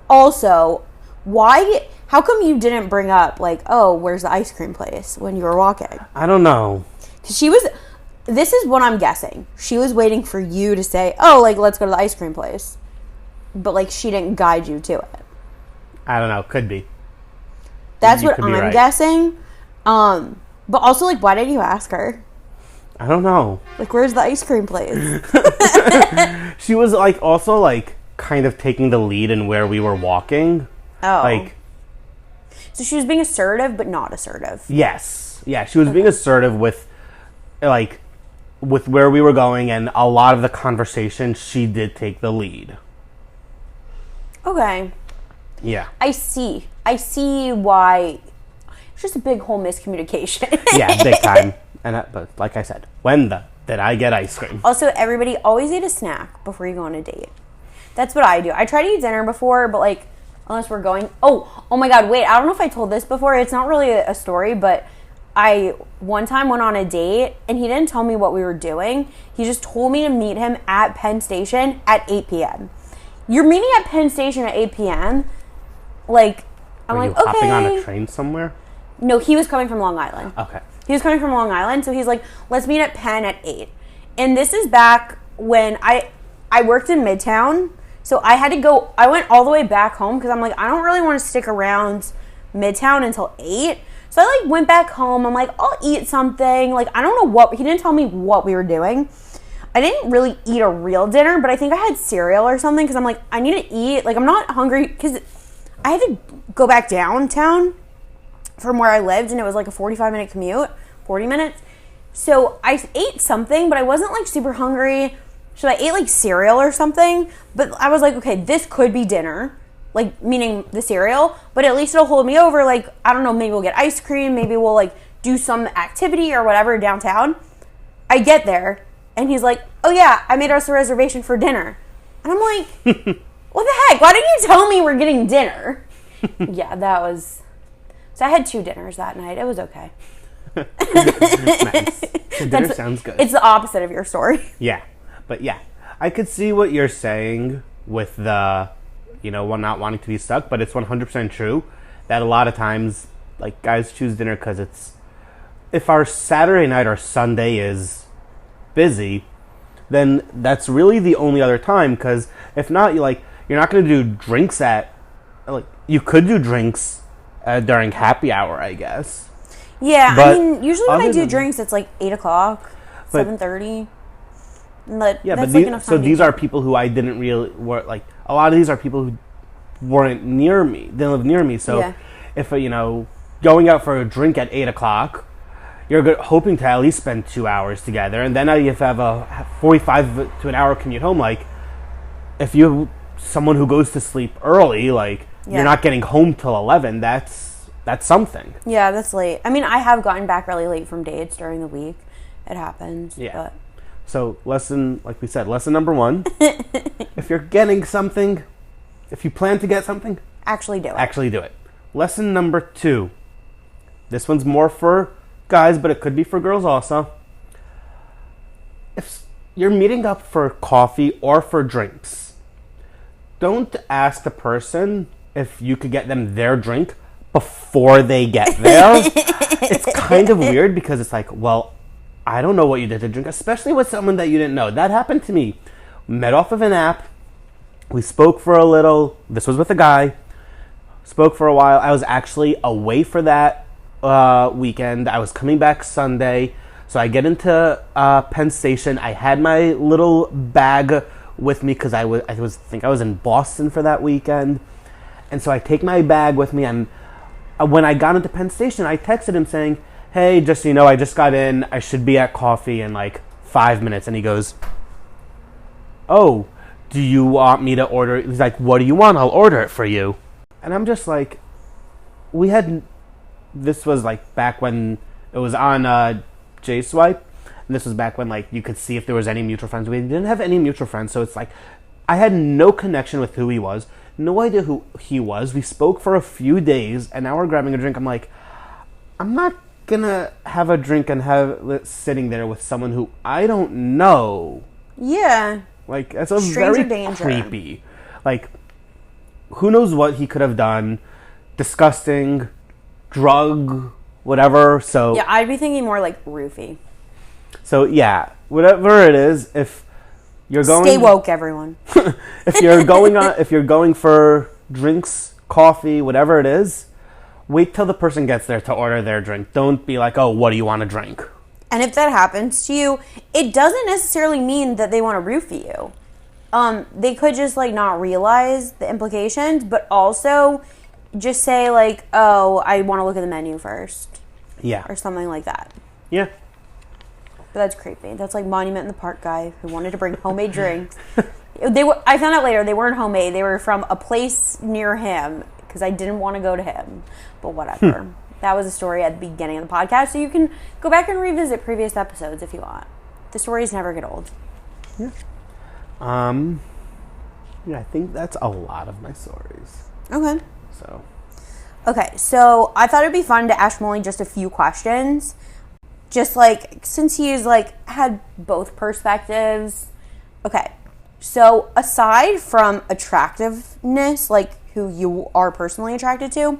also, how come you didn't bring up like, oh, where's the ice cream place when you were walking? I don't know. This is what I'm guessing. She was waiting for you to say, oh, like, let's go to the ice cream place. But, like, she didn't guide you to it. I don't know. Could be. That's You what could be I'm right. guessing. But also, like, why didn't you ask her? I don't know. Like, where's the ice cream place? She was, like, also, like, kind of taking the lead in where we were walking. Oh. Like, So she was being assertive, but not assertive. yes. Yeah, she was being assertive with, like, with where we were going, and a lot of the conversation, she did take the lead. Okay. Yeah. I see why. It's just a big whole miscommunication. Yeah, big time. But like I said, did I get ice cream? Also, everybody always eat a snack before you go on a date. That's what I do. I try to eat dinner before, but like, unless we're going... Oh my God, wait. I don't know if I told this before. It's not really a story, but I one time went on a date, and he didn't tell me what we were doing. He just told me to meet him at Penn Station at 8 p.m. You're meeting at Penn Station at 8 p.m.? Like, I'm Were like, you okay. hopping on a train somewhere? No, he was coming from Long Island. Okay. He was coming from Long Island, so he's like, let's meet at Penn at 8. And this is back when I worked in Midtown, so I went all the way back home because I'm like, I don't really want to stick around Midtown until 8. So I like went back home. I'm like, I'll eat something. Like, I don't know he didn't tell me what we were doing. I didn't really eat a real dinner, but I think I had cereal or something because I'm like, I need to eat. Like, I'm not hungry because I had to go back downtown from where I lived, and it was like a 45-minute commute, 40 minutes. So I ate something, but I wasn't like super hungry. So I ate like cereal or something, but I was like, okay, this could be dinner, like meaning the cereal, but at least it'll hold me over. Like, I don't know, maybe we'll get ice cream, maybe we'll like do some activity or whatever downtown. I get there, and he's like, oh yeah, I made us a reservation for dinner. And I'm like, what the heck? Why didn't you tell me we're getting dinner? Yeah, that was... So I had 2 dinners that night. It was okay. Nice. Dinner sounds good. It's the opposite of your story. Yeah. But yeah, I could see what you're saying with the, not wanting to be stuck, but it's 100% true that a lot of times, like, guys choose dinner because if our Saturday night or Sunday is busy, then that's really the only other time, because if not, you're not going to do drinks you could do drinks during happy hour, I guess. Yeah, But I mean, usually when I do than- drinks, it's like 8 o'clock, But- 7:30. Yeah, that's but like enough time to these eat. are people who I didn't really a lot of these are people who weren't near me. They live near me, so Yeah. if going out for a drink at 8 o'clock, you're hoping to at least spend 2 hours together, and then you have a 45 to an hour commute home. Like, if you someone who goes to sleep early, like Yeah. you're not getting home till 11. That's something. Yeah, that's late. I mean, I have gotten back really late from dates during the week. It happens. Yeah. But So lesson number 1: if you're getting something, if you plan to get something, actually do it. actually do it. Lesson number 2. This one's more for guys, but it could be for girls also. If you're meeting up for coffee or for drinks, don't ask the person if you could get them their drink before they get there. It's kind of weird because it's like, well, I don't know what you did to drink, especially with someone that you didn't know. That happened to me. Met off of an app. We spoke for a little. This was with a guy. Spoke for a while. I was actually away for that weekend. I was coming back Sunday. So I get into Penn Station. I had my little bag with me because I think I was in Boston for that weekend. And so I take my bag with me, and when I got into Penn Station, I texted him saying, hey, just so you know, I just got in. I should be at coffee in like 5 minutes. And he goes, oh, do you want me to order? He's like, what do you want? I'll order it for you. And I'm just like, this was like back when it was on J-Swipe. And this was back when like you could see if there was any mutual friends. We didn't have any mutual friends. So it's like, I had no connection with who he was. No idea who he was. We spoke for a few days, and now we're grabbing a drink. I'm like, I'm not gonna have a drink and have it sitting there with someone who I don't know. Yeah. Like, that's a Stranger very danger. creepy. Like, who knows what he could have done? Disgusting, drug, whatever. So Yeah, I'd be thinking more like roofie. So yeah, whatever it is, if you're going, Stay woke, everyone. if you're going for drinks, coffee, whatever it is, wait till the person gets there to order their drink. Don't be like, oh, what do you want to drink? And if that happens to you, it doesn't necessarily mean that they want to roofie you. They could just like not realize the implications, but also just say like, oh, I want to look at the menu first. Yeah. Or something like that. Yeah. But that's creepy. That's like Monument in the Park guy who wanted to bring homemade drinks. I found out later they weren't homemade. They were from a place near him because I didn't want to go to him. But whatever. That was a story at the beginning of the podcast, so you can go back and revisit previous episodes if you want. The stories never get old. Yeah. Yeah, I think that's a lot of my stories. Okay. So. Okay, so I thought it'd be fun to ask Shmulie just a few questions. Just like, since he's like had both perspectives. Okay, so aside from attractiveness, like who you are personally attracted to,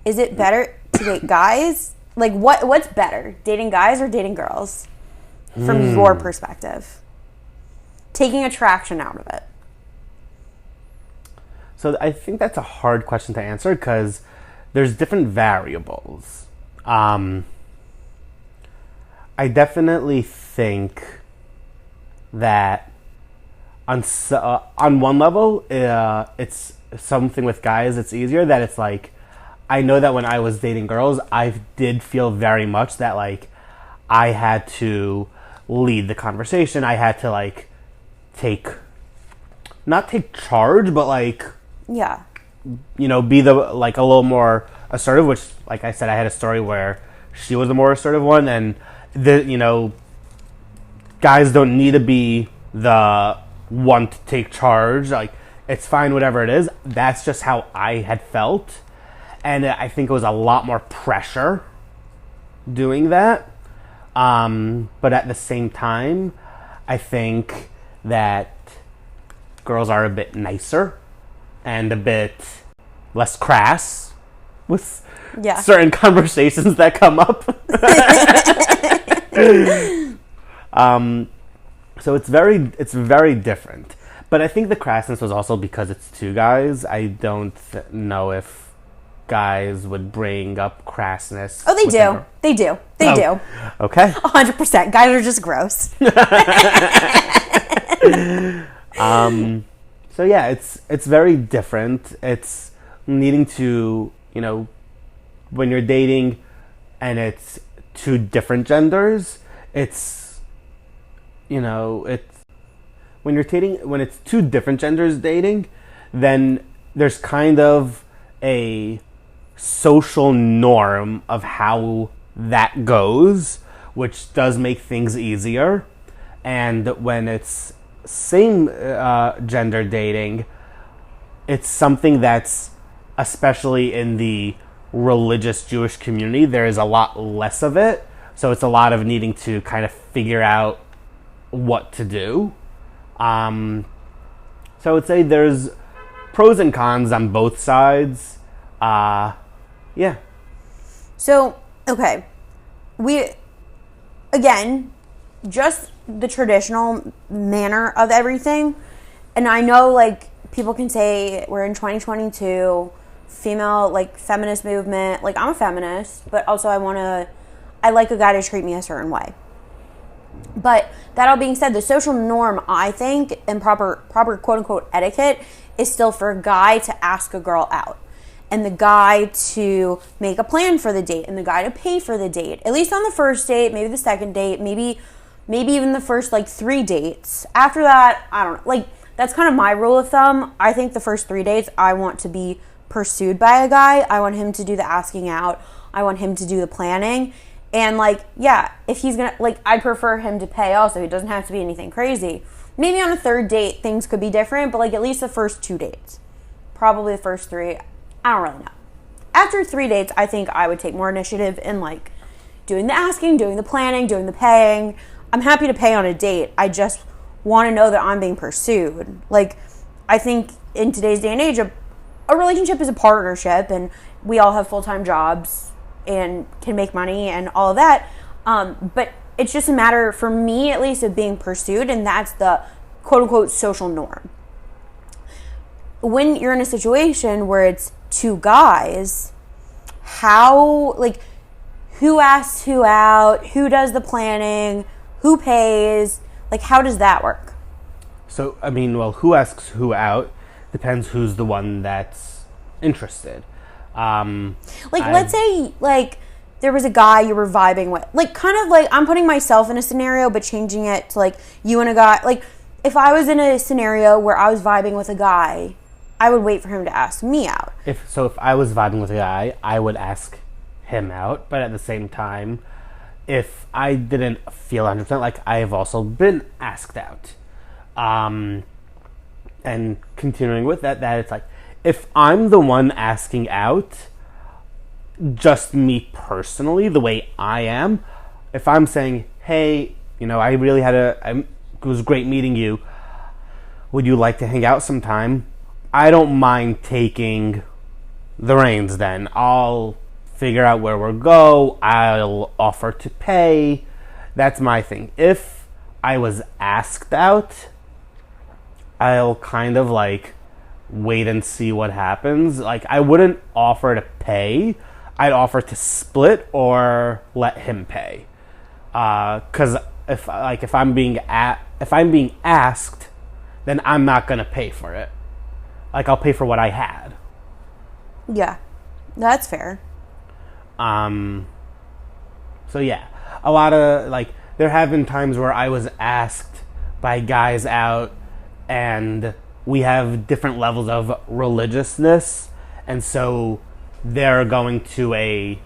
is it better to date guys? Like, what's better, dating guys or dating girls? From your perspective. Taking attraction out of it. So I think that's a hard question to answer because there's different variables. I definitely think that on one level, it's something with guys, it's easier that it's like, I know that when I was dating girls, I did feel very much that like I had to lead the conversation. I had to like not take charge, but like, Yeah. you know, be the like a little more assertive, which like I said, I had a story where she was the more assertive one, and guys don't need to be the one to take charge. Like, it's fine, whatever it is. That's just how I had felt. And I think it was a lot more pressure doing that. But at the same time, I think that girls are a bit nicer and a bit less crass with certain conversations that come up. So it's very different. But I think the crassness was also because it's two guys. I don't know if guys would bring up crassness. Oh, they do. They do. They do. Okay. 100%. Guys are just gross. So yeah, it's very different. It's needing to, when you're dating and it's two different genders, it's when it's two different genders dating, then there's kind of a social norm of how that goes, which does make things easier. And when it's same gender dating, it's something that's, especially in the religious Jewish community, there is a lot less of it. So it's a lot of needing to kind of figure out what to do. So I would say there's pros and cons on both sides. Yeah. So, okay. Again, just the traditional manner of everything. And I know, like, people can say we're in 2022, female, like, feminist movement. Like, I'm a feminist, but also I like a guy to treat me a certain way. But that all being said, the social norm, I think, and proper quote unquote etiquette is still for a guy to ask a girl out, and the guy to make a plan for the date, and the guy to pay for the date, at least on the first date, maybe the second date, maybe even the first like 3 dates. After that, I don't know. Like, that's kind of my rule of thumb. I think the first 3 dates, I want to be pursued by a guy. I want him to do the asking out. I want him to do the planning. And, like, yeah, if he's gonna, like, I prefer him to pay also. It doesn't have to be anything crazy. Maybe on a 3rd date, things could be different, but, like, at least the first 2 dates. Probably the first 3. I don't really know. After 3 dates, I think I would take more initiative in, like, doing the asking, doing the planning, doing the paying. I'm happy to pay on a date. I just want to know that I'm being pursued. Like, I think in today's day and age, a relationship is a partnership, and we all have full-time jobs and can make money and all of that. But it's just a matter, for me at least, of being pursued, and that's the quote-unquote social norm. When you're in a situation where it's 2 guys, how, like, who asks who out, who does the planning, who pays, like, how does that work? So, I mean, well, who asks who out depends who's the one that's interested. Let's say, like, there was a guy you were vibing with. Like, kind of like, I'm putting myself in a scenario, but changing it to, like, you and a guy. Like, if I was in a scenario where I was vibing with a guy, I would wait for him to ask me out. If I was vibing with a guy, I would ask him out. But at the same time, if I didn't feel 100%, like, I have also been asked out. And continuing with that, it's like, if I'm the one asking out, just me personally, the way I am, if I'm saying, hey, you know, it was great meeting you, would you like to hang out sometime? I don't mind taking the reins then. I'll figure out where we'll go. I'll offer to pay. That's my thing. If I was asked out, I'll kind of, like, wait and see what happens. Like, I wouldn't offer to pay. I'd offer to split or let him pay. 'Cause if I'm being asked, then I'm not gonna pay for it. Like, I'll pay for what I had. Yeah, that's fair. So yeah, a lot of, like, there have been times where I was asked by guys out, and we have different levels of religiousness, and so they're going to a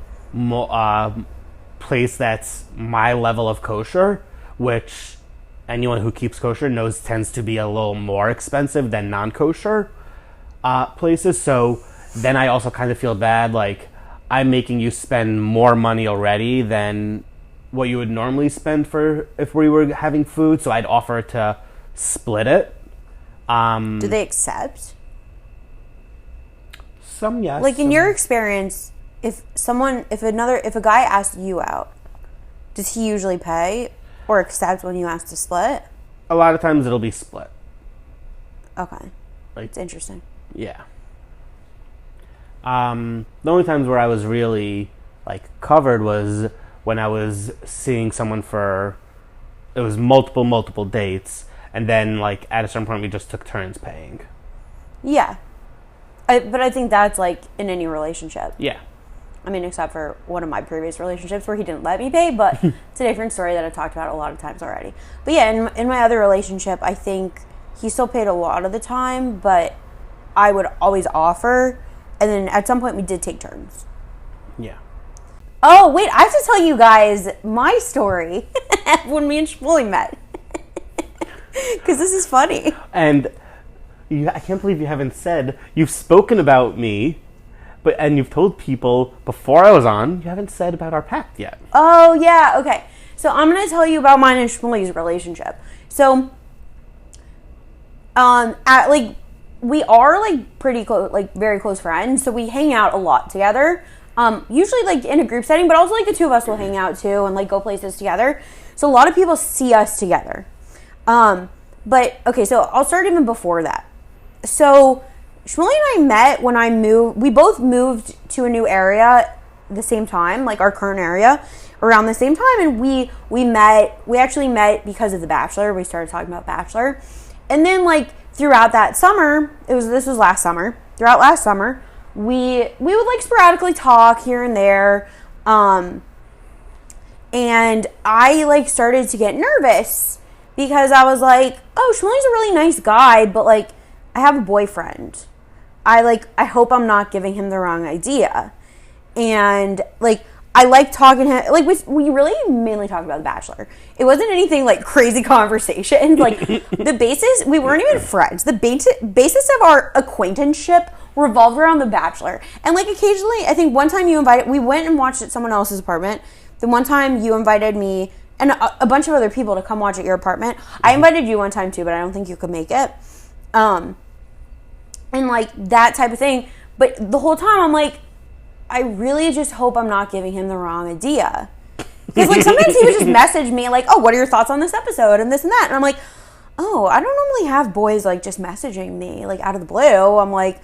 place that's my level of kosher, which anyone who keeps kosher knows tends to be a little more expensive than non-kosher places. So then I also kind of feel bad, like, I'm making you spend more money already than what you would normally spend for if we were having food, so I'd offer to split it. Do they accept? Some yes. Like, in your experience, if a guy asks you out, does he usually pay or accept when you ask to split? A lot of times it'll be split. Okay. Like, it's interesting. Yeah. The only times where I was really, like, covered was when I was seeing someone it was multiple dates, and then, like, at a certain point we just took turns paying. Yeah. But I think that's, like, in any relationship. Yeah. I mean, except for one of my previous relationships where he didn't let me pay, but it's a different story that I've talked about a lot of times already. But yeah, in my other relationship, I think he still paid a lot of the time, but I would always offer, and then at some point we did take turns. Yeah. Oh, wait, I have to tell you guys my story when me and Shmulie met. Because this is funny. And I can't believe you haven't said, you've spoken about me, and you've told people before I was on, you haven't said about our pact yet. Oh, yeah, okay. So I'm going to tell you about mine and Shmulie's relationship. So, we are, like, pretty close, like, very close friends, so we hang out a lot together. Usually, like, in a group setting, but also, like, the two of us will hang out, too, and, like, go places together. So a lot of people see us together. But, okay, so I'll start even before that. So Shmulie and I met when we both moved to a new area at the same time, like our current area. around the same time, and we actually met because of The Bachelor. We started talking about Bachelor. And then like throughout that summer, this was last summer. Throughout last summer, we would like sporadically talk here and there. And I like started to get nervous because I was like, oh, Shmulie's a really nice guy, but like I have a boyfriend. I hope I'm not giving him the wrong idea. And like I like talking to him. Like we really mainly talked about The Bachelor. It wasn't anything like crazy conversation. Like the basis, we weren't even friends. The basis of our acquaintanceship revolved around The Bachelor. And like occasionally, I think one time we went and watched at someone else's apartment. The one time you invited me and a bunch of other people to come watch at your apartment. I invited you one time too, but I don't think you could make it. And like that type of thing. But the whole time I'm like, I really just hope I'm not giving him the wrong idea. Because like sometimes he would just message me like, oh, what are your thoughts on this episode and this and that? And I'm like, oh, I don't normally have boys like just messaging me like out of the blue. I'm like,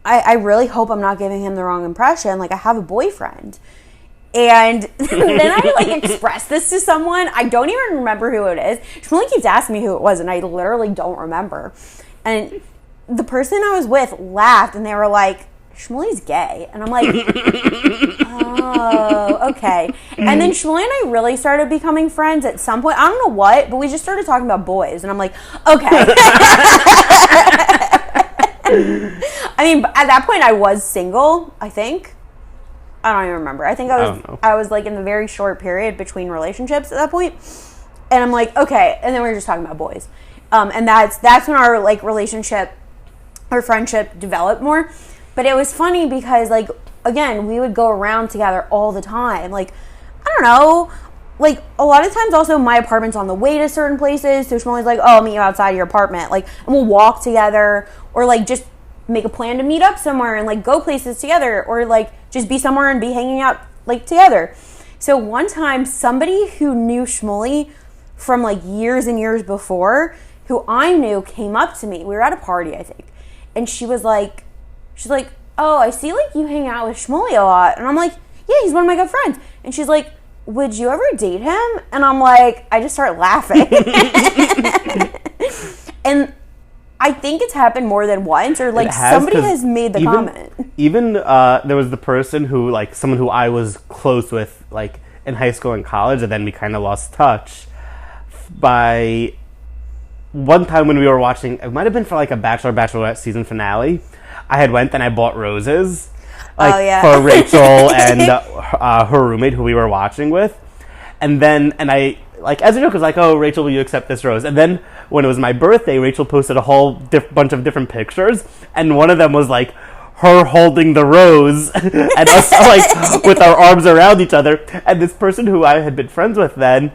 I really hope I'm not giving him the wrong impression. Like I have a boyfriend. And then I like expressed this to someone. I don't even remember who it is. Shmulie keeps asking me who it was and I literally don't remember. And the person I was with laughed and they were like, Shmulie's gay. And I'm like, oh, okay. And then Shmulie and I really started becoming friends at some point. I don't know what, but we just started talking about boys. And I'm like, okay. I mean, at that point I was single, I think. I don't even remember. I think I was like in the very short period between relationships at that point. And I'm like, okay. And then we were just talking about boys. And that's when our like relationship or friendship developed more. But it was funny because like, again, we would go around together all the time. Like, I don't know, like a lot of times also my apartment's on the way to certain places. So Shmulie's like, oh, I'll meet you outside your apartment. Like, and we'll walk together or like just make a plan to meet up somewhere and like go places together or like just be somewhere and be hanging out like together. So one time somebody who knew Shmulie from like years and years before, who I knew, came up to me. We were at a party, I think. And she's like, oh, I see like you hang out with Shmulie a lot. And I'm like, yeah, he's one of my good friends. And she's like, would you ever date him? And I'm like, I just start laughing. And I think it's happened more than once, or like somebody has made the comment. Even there was the person who, like, someone who I was close with, like, in high school and college, and then we kind of lost touch. By one time when we were watching, it might have been for like a Bachelorette season finale, I had went and I bought roses, like for Rachel and her roommate who we were watching with, and I, like, as a joke, was like, oh, Rachel, will you accept this rose? And then when it was my birthday, Rachel posted a whole bunch of different pictures, and one of them was like her holding the rose and us like with our arms around each other, and this person who I had been friends with then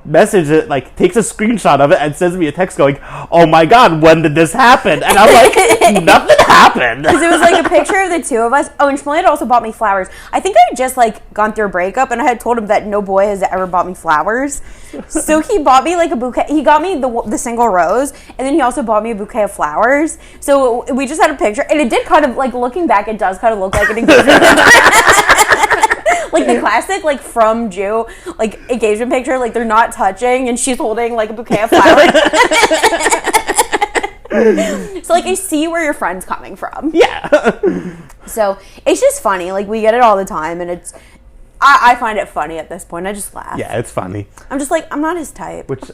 message it, like, takes a screenshot of it and sends me a text going, oh my god, when did this happen? And I'm like, nothing happened. Because it was like a picture of the two of us. Oh, and Shmulie had also bought me flowers. I think I had just like gone through a breakup and I had told him that no boy has ever bought me flowers. So he bought me like a bouquet. He got me the single rose, and then he also bought me a bouquet of flowers. So we just had a picture, and it did kind of, like, looking back, it does kind of look like an engagement. Like the classic, like, from Jew, like, engagement picture, like, they're not touching, and she's holding, like, a bouquet of flowers. So, like, I see where your friend's coming from. Yeah. So, it's just funny. Like, we get it all the time, and it's, I find it funny at this point. I just laugh. Yeah, it's funny. I'm just like, I'm not his type. Which,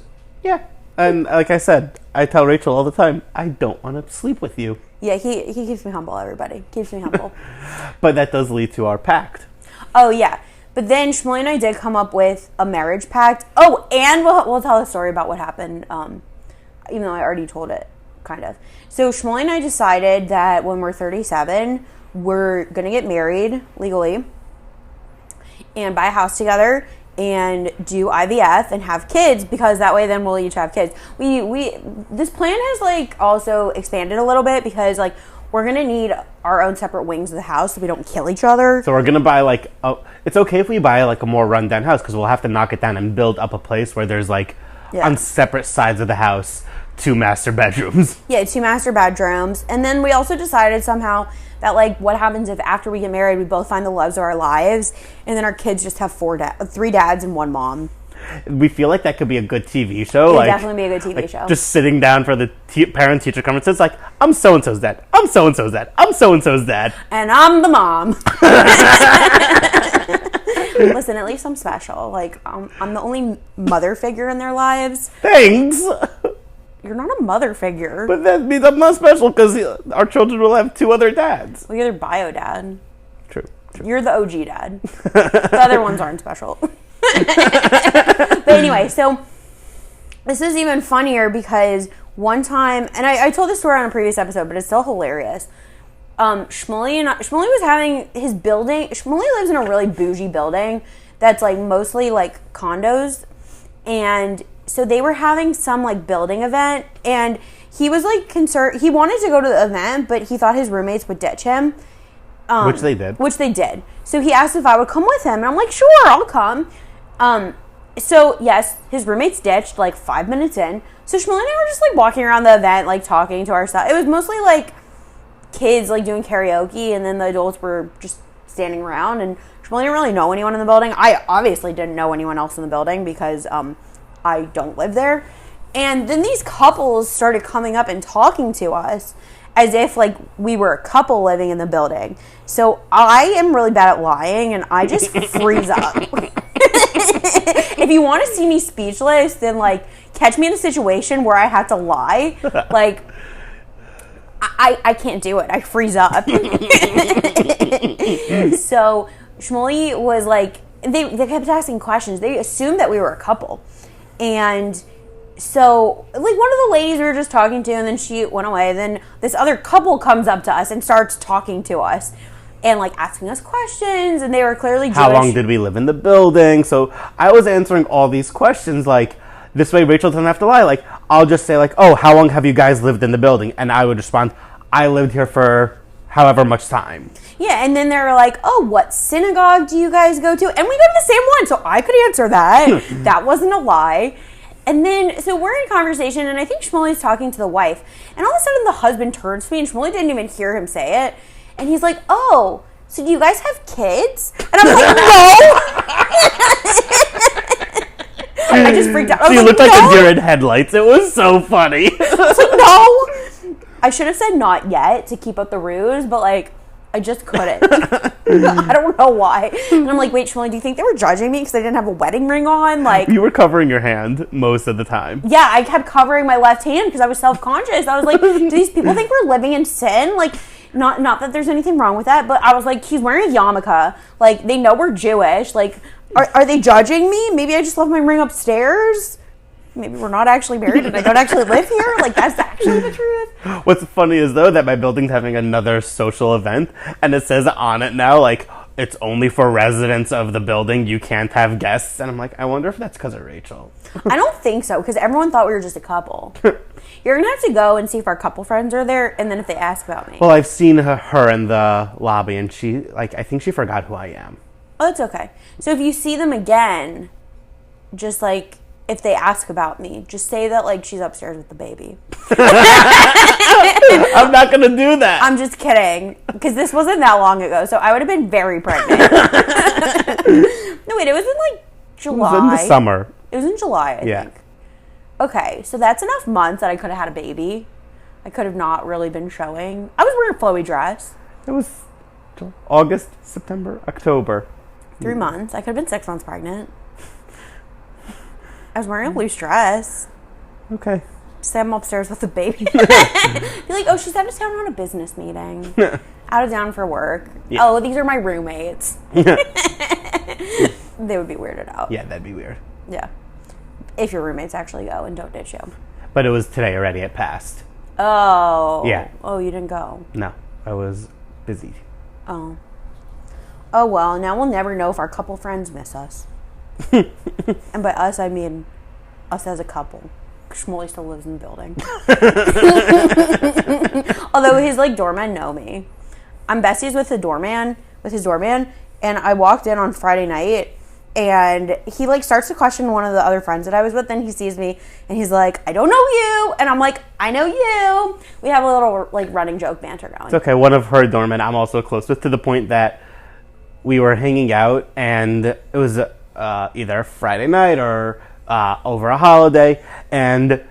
yeah. And like I said, I tell Rachel all the time, I don't want to sleep with you. Yeah, he keeps me humble, everybody. Keeps me humble. But that does lead to our pact. Oh, yeah. But then Shmulie and I did come up with a marriage pact. Oh, and we'll tell a story about what happened, even though I already told it, kind of. So Shmulie and I decided that when we're 37, we're going to get married legally and buy a house together and do IVF and have kids, because that way then we'll each have kids. This plan has, like, also expanded a little bit because, like, we're going to need our own separate wings of the house so we don't kill each other. So we're going to buy, like, it's okay if we buy, like, a more rundown house, because we'll have to knock it down and build up a place where there's, like, on separate sides of the house, 2 master bedrooms. Yeah, 2 master bedrooms. And then we also decided somehow that, like, what happens if after we get married, we both find the loves of our lives, and then our kids just have 3 dads and 1 mom. We feel like that could be a good TV show. It would like, definitely be a good TV show. Just sitting down for the parent-teacher conferences, like, I'm so-and-so's dad. I'm so-and-so's dad. I'm so-and-so's dad. And I'm the mom. Listen, at least I'm special. Like, I'm the only mother figure in their lives. Thanks. You're not a mother figure. But that means I'm not special because our children will have 2 other dads. Well, you're their bio dad. True. You're the OG dad. The other ones aren't special. But anyway, so this is even funnier because one time, and I told this story on a previous episode, but it's still hilarious. Shmulie was having his building. Shmulie lives in a really bougie building that's like mostly like condos, and so they were having some like building event, and he was like concerned. He wanted to go to the event, but he thought his roommates would ditch him. Which they did. Which they did. So he asked if I would come with him, and I'm like, sure, I'll come. So yes, his roommates ditched like 5 minutes in. So Shmulie and I were just like walking around the event, like talking to ourselves. It was mostly like kids like doing karaoke, and then the adults were just standing around, and Shmulie didn't really know anyone in the building. I obviously didn't know anyone else in the building because I don't live there. And then these couples started coming up and talking to us as if like we were a couple living in the building. So I am really bad at lying, and I just freeze up. If you want to see me speechless, then like catch me in a situation where I have to lie. Like I can't do it. I freeze up. So Shmulie was like, they kept asking questions. They assumed that we were a couple. And so, like, one of the ladies we were just talking to, and then she went away. Then this other couple comes up to us and starts talking to us and, like, asking us questions. And they were clearly Jewish. How long did we live in the building? So I was answering all these questions, like, this way Rachel doesn't have to lie. Like, I'll just say, like, oh, how long have you guys lived in the building? And I would respond, I lived here for however much time. Yeah, and then they were like, oh, what synagogue do you guys go to? And we go to the same one, so I could answer that. That wasn't a lie. And then, so we're in conversation, and I think Shmulie's talking to the wife. And all of a sudden, the husband turns to me, and Shmulie didn't even hear him say it. And he's like, oh, so do you guys have kids? And I'm like, no! I just freaked out. So you looked like a deer in headlights. It was so funny. I was like, no! I should have said not yet to keep up the ruse, but, like, I just couldn't. I don't know why. And I'm like, wait, Shmulie, do you think they were judging me because I didn't have a wedding ring on? Like, you were covering your hand most of the time. Yeah, I kept covering my left hand because I was self-conscious. I was like, do these people think we're living in sin? Like, not that there's anything wrong with that, but I was like, he's wearing a yarmulke. Like, they know we're Jewish. Like, are they judging me? Maybe I just left my ring upstairs. Maybe we're not actually married and I don't actually live here. Like, that's actually the truth. What's funny is, though, that my building's having another social event, and it says on it now, like, it's only for residents of the building. You can't have guests. And I'm like, I wonder if that's because of Rachel. I don't think so, because everyone thought we were just a couple. You're going to have to go and see if our couple friends are there, and then if they ask about me. Well, I've seen her in the lobby, and she, like, I think she forgot who I am. Oh, that's okay. So if you see them again, just, like, if they ask about me, just say that, like, she's upstairs with the baby. I'm not going to do that. I'm just kidding, because this wasn't that long ago, so I would have been very pregnant. No, wait, it was in, like, July. It was in the summer. It was in July, I think. Okay, so that's enough months that I could have had a baby. I could have not really been showing. I was wearing a flowy dress. It was August, September, October. 3 months. I could have been 6 months pregnant. I was wearing a loose dress. Okay. Say I'm upstairs with the baby. Be like, oh, she's out of town on a business meeting. Out of town for work. Yeah. Oh, these are my roommates. They would be weirded out. Yeah, that'd be weird. Yeah. If your roommates actually go and don't ditch you. But it was today already. It passed. Oh. Yeah. Oh, you didn't go? No. I was busy. Oh. Oh, well, now we'll never know if our couple friends miss us. And by us, I mean us as a couple. Shmulie still lives in the building. Although his, like, doormen know me. I'm besties with his doorman, and I walked in on Friday night, And he, like, starts to question one of the other friends that I was with, and he sees me, and he's like, I don't know you. And I'm like, I know you. We have a little, like, running joke banter going. It's okay. One of her doormen I'm also close with, to the point that we were hanging out, and it was either Friday night or over a holiday, and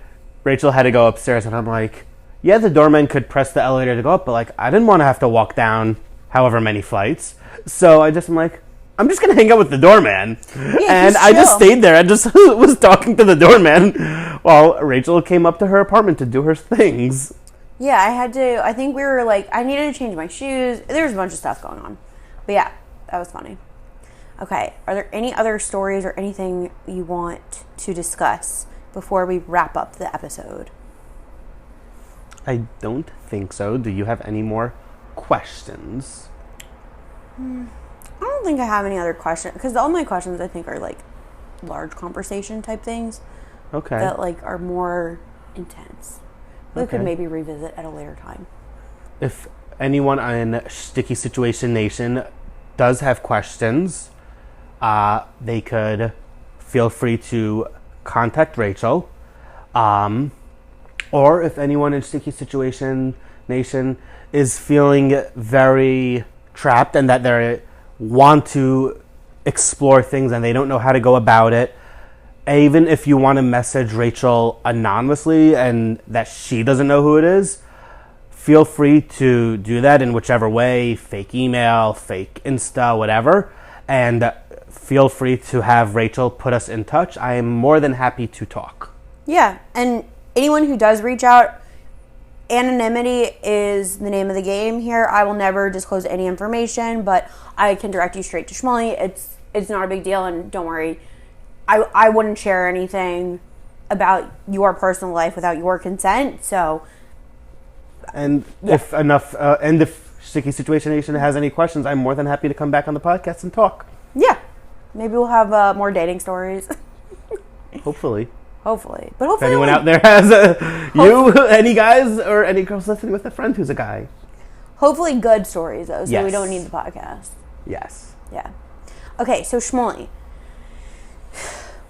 Rachel had to go upstairs, and I'm like, yeah, the doorman could press the elevator to go up, but, like, I didn't want to have to walk down however many flights. So I'm like, I'm just going to hang out with the doorman. Yeah, and I just stayed there. I just was talking to the doorman while Rachel came up to her apartment to do her things. Yeah, I think we were like, I needed to change my shoes. There was a bunch of stuff going on. But yeah, that was funny. Okay, are there any other stories or anything you want to discuss before we wrap up the episode? I don't think so. Do you have any more questions? I don't think I have any other questions, because all my questions I think are like large conversation type things. Okay. That like are more intense. We could maybe revisit at a later time. If anyone in Sticky Situation Nation does have questions, they could feel free to contact Rachel. Or if anyone in Sticky Situation Nation is feeling very trapped and that they want to explore things and they don't know how to go about it, even if you want to message Rachel anonymously and that she doesn't know who it is, feel free to do that in whichever way, fake email, fake Insta, whatever, and feel free to have Rachel put us in touch. I am more than happy to talk. Yeah, and anyone who does reach out, anonymity is the name of the game here. I will never disclose any information, but I can direct you straight to Shmulie. It's not a big deal, and don't worry. I wouldn't share anything about your personal life without your consent, so... And if Sticky Situation Nation has any questions, I'm more than happy to come back on the podcast and talk. Yeah. Maybe we'll have more dating stories. Hopefully. But hopefully... If anyone out there has any guys or any girls listening with a friend who's a guy. Hopefully good stories, though, so yes. we don't need the podcast. Yes. Yeah. Okay, so Shmulie.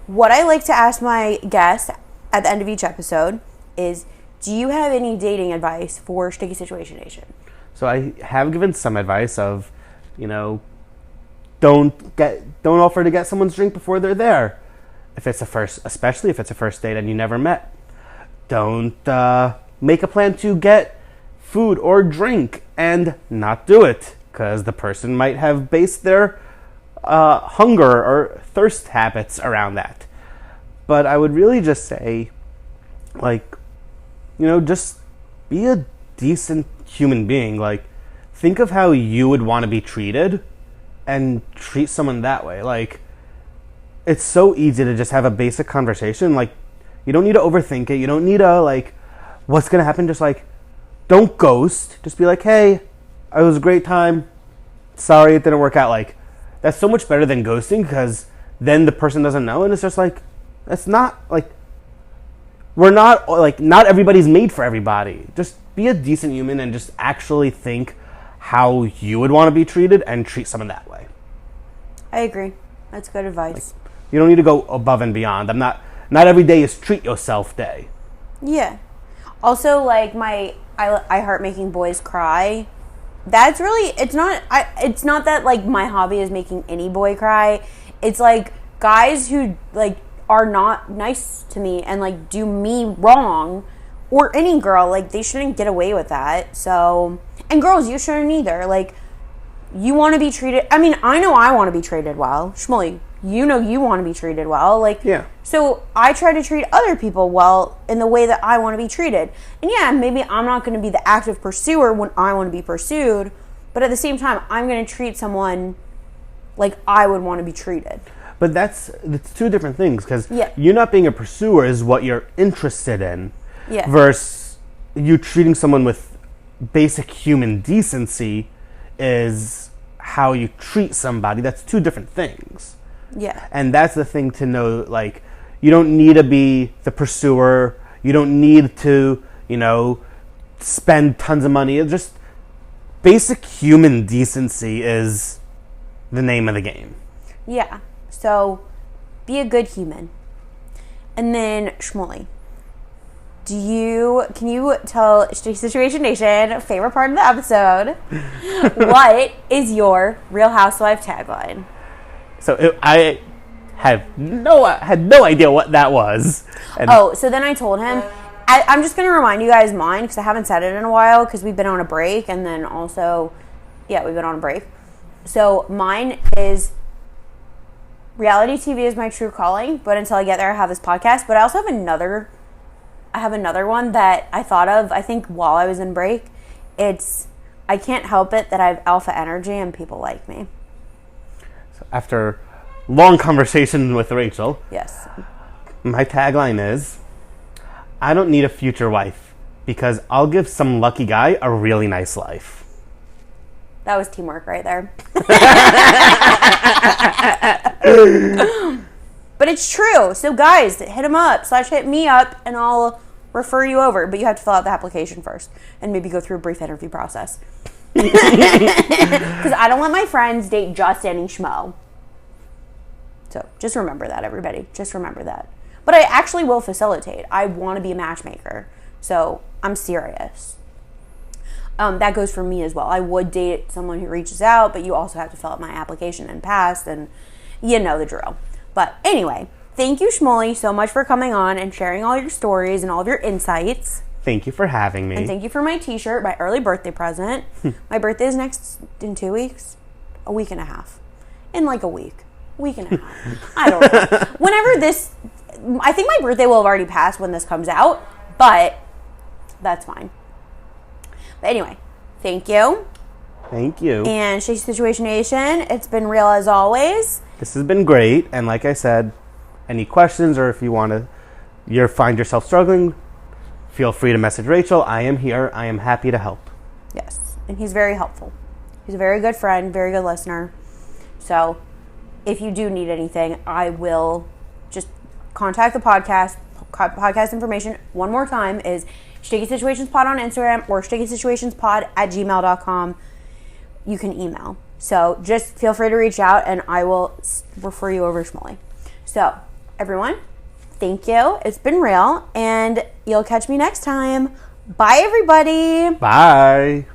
What I like to ask my guests at the end of each episode is, do you have any dating advice for Sticky Situation Nation? So I have given some advice of, don't offer to get someone's drink before they're there. Especially if it's a first date and you never met. Don't make a plan to get food or drink and not do it, because the person might have based their hunger or thirst habits around that. But I would really just say, just be a decent human being. Think of how you would want to be treated and treat someone that way. It's so easy to just have a basic conversation. You don't need to overthink it. You don't need to, what's going to happen? Just, don't ghost. Just be like, hey, it was a great time. Sorry it didn't work out. That's so much better than ghosting, because then the person doesn't know, and it's just it's not, we're not, not everybody's made for everybody. Just be a decent human and just actually think how you would want to be treated and treat someone that way. I agree. That's good advice. You don't need to go above and beyond. Not every day is treat yourself day. Yeah. Also, my I heart making boys cry. That's really, it's not that my hobby is making any boy cry. It's guys who are not nice to me and do me wrong, or any girl, they shouldn't get away with that. So, and girls, you shouldn't either. You want to be treated, I know I want to be treated well. Shmulie, you want to be treated well. Yeah. So I try to treat other people well in the way that I want to be treated. And yeah, maybe I'm not going to be the active pursuer when I want to be pursued, but at the same time, I'm going to treat someone like I would want to be treated. But that's two different things, because you not being a pursuer is what you're interested in, versus you treating someone with basic human decency is how you treat somebody. That's two different things. Yeah. And that's the thing to know, you don't need to be the pursuer. You don't need to, spend tons of money. It's just basic human decency is the name of the game. Yeah. So be a good human. And then Shmulie, can you tell Situation Nation, favorite part of the episode, what is your Real Housewife tagline? So I had no idea what that was. And So then I told him, I'm just going to remind you guys mine because I haven't said it in a while because we've been on a break, and then also, we've been on a break. So mine is reality TV is my true calling, but until I get there, I have this podcast. But I also have another one that I thought of, I think, while I was in break. It's, I can't help it that I have alpha energy and people like me. So after long conversation with Rachel, Yes. my tagline is, I don't need a future wife because I'll give some lucky guy a really nice life. That was teamwork right there. But it's true. So guys, hit him up / hit me up and I'll refer you over. But you have to fill out the application first and maybe go through a brief interview process. Because I don't let my friends date just any schmo. So just remember that, everybody. Just remember that. But I actually will facilitate. I want to be a matchmaker. So I'm serious. That goes for me as well. I would date someone who reaches out, but you also have to fill out my application and pass, and you know the drill. But anyway, thank you, Shmulie, so much for coming on and sharing all your stories and all of your insights. Thank you for having me. And thank you for my t-shirt, my early birthday present. My birthday is in 2 weeks. A week and a half. In like a week. Week and a half. I don't know. I think my birthday will have already passed when this comes out, but that's fine. But anyway, thank you. Thank you. And Shady Situation Nation, it's been real as always. This has been great, and like I said, any questions or if you want to find yourself struggling, feel free to message Rachel. I am here. I am happy to help. Yes, and he's very helpful. He's a very good friend, very good listener. So if you do need anything, I will just contact the podcast. Podcast information one more time is Sticky Situations Pod on Instagram or stickysituationspod@gmail.com. You can email. So just feel free to reach out and I will refer you over to Shmulie. So everyone, thank you. It's been real and you'll catch me next time. Bye, everybody. Bye.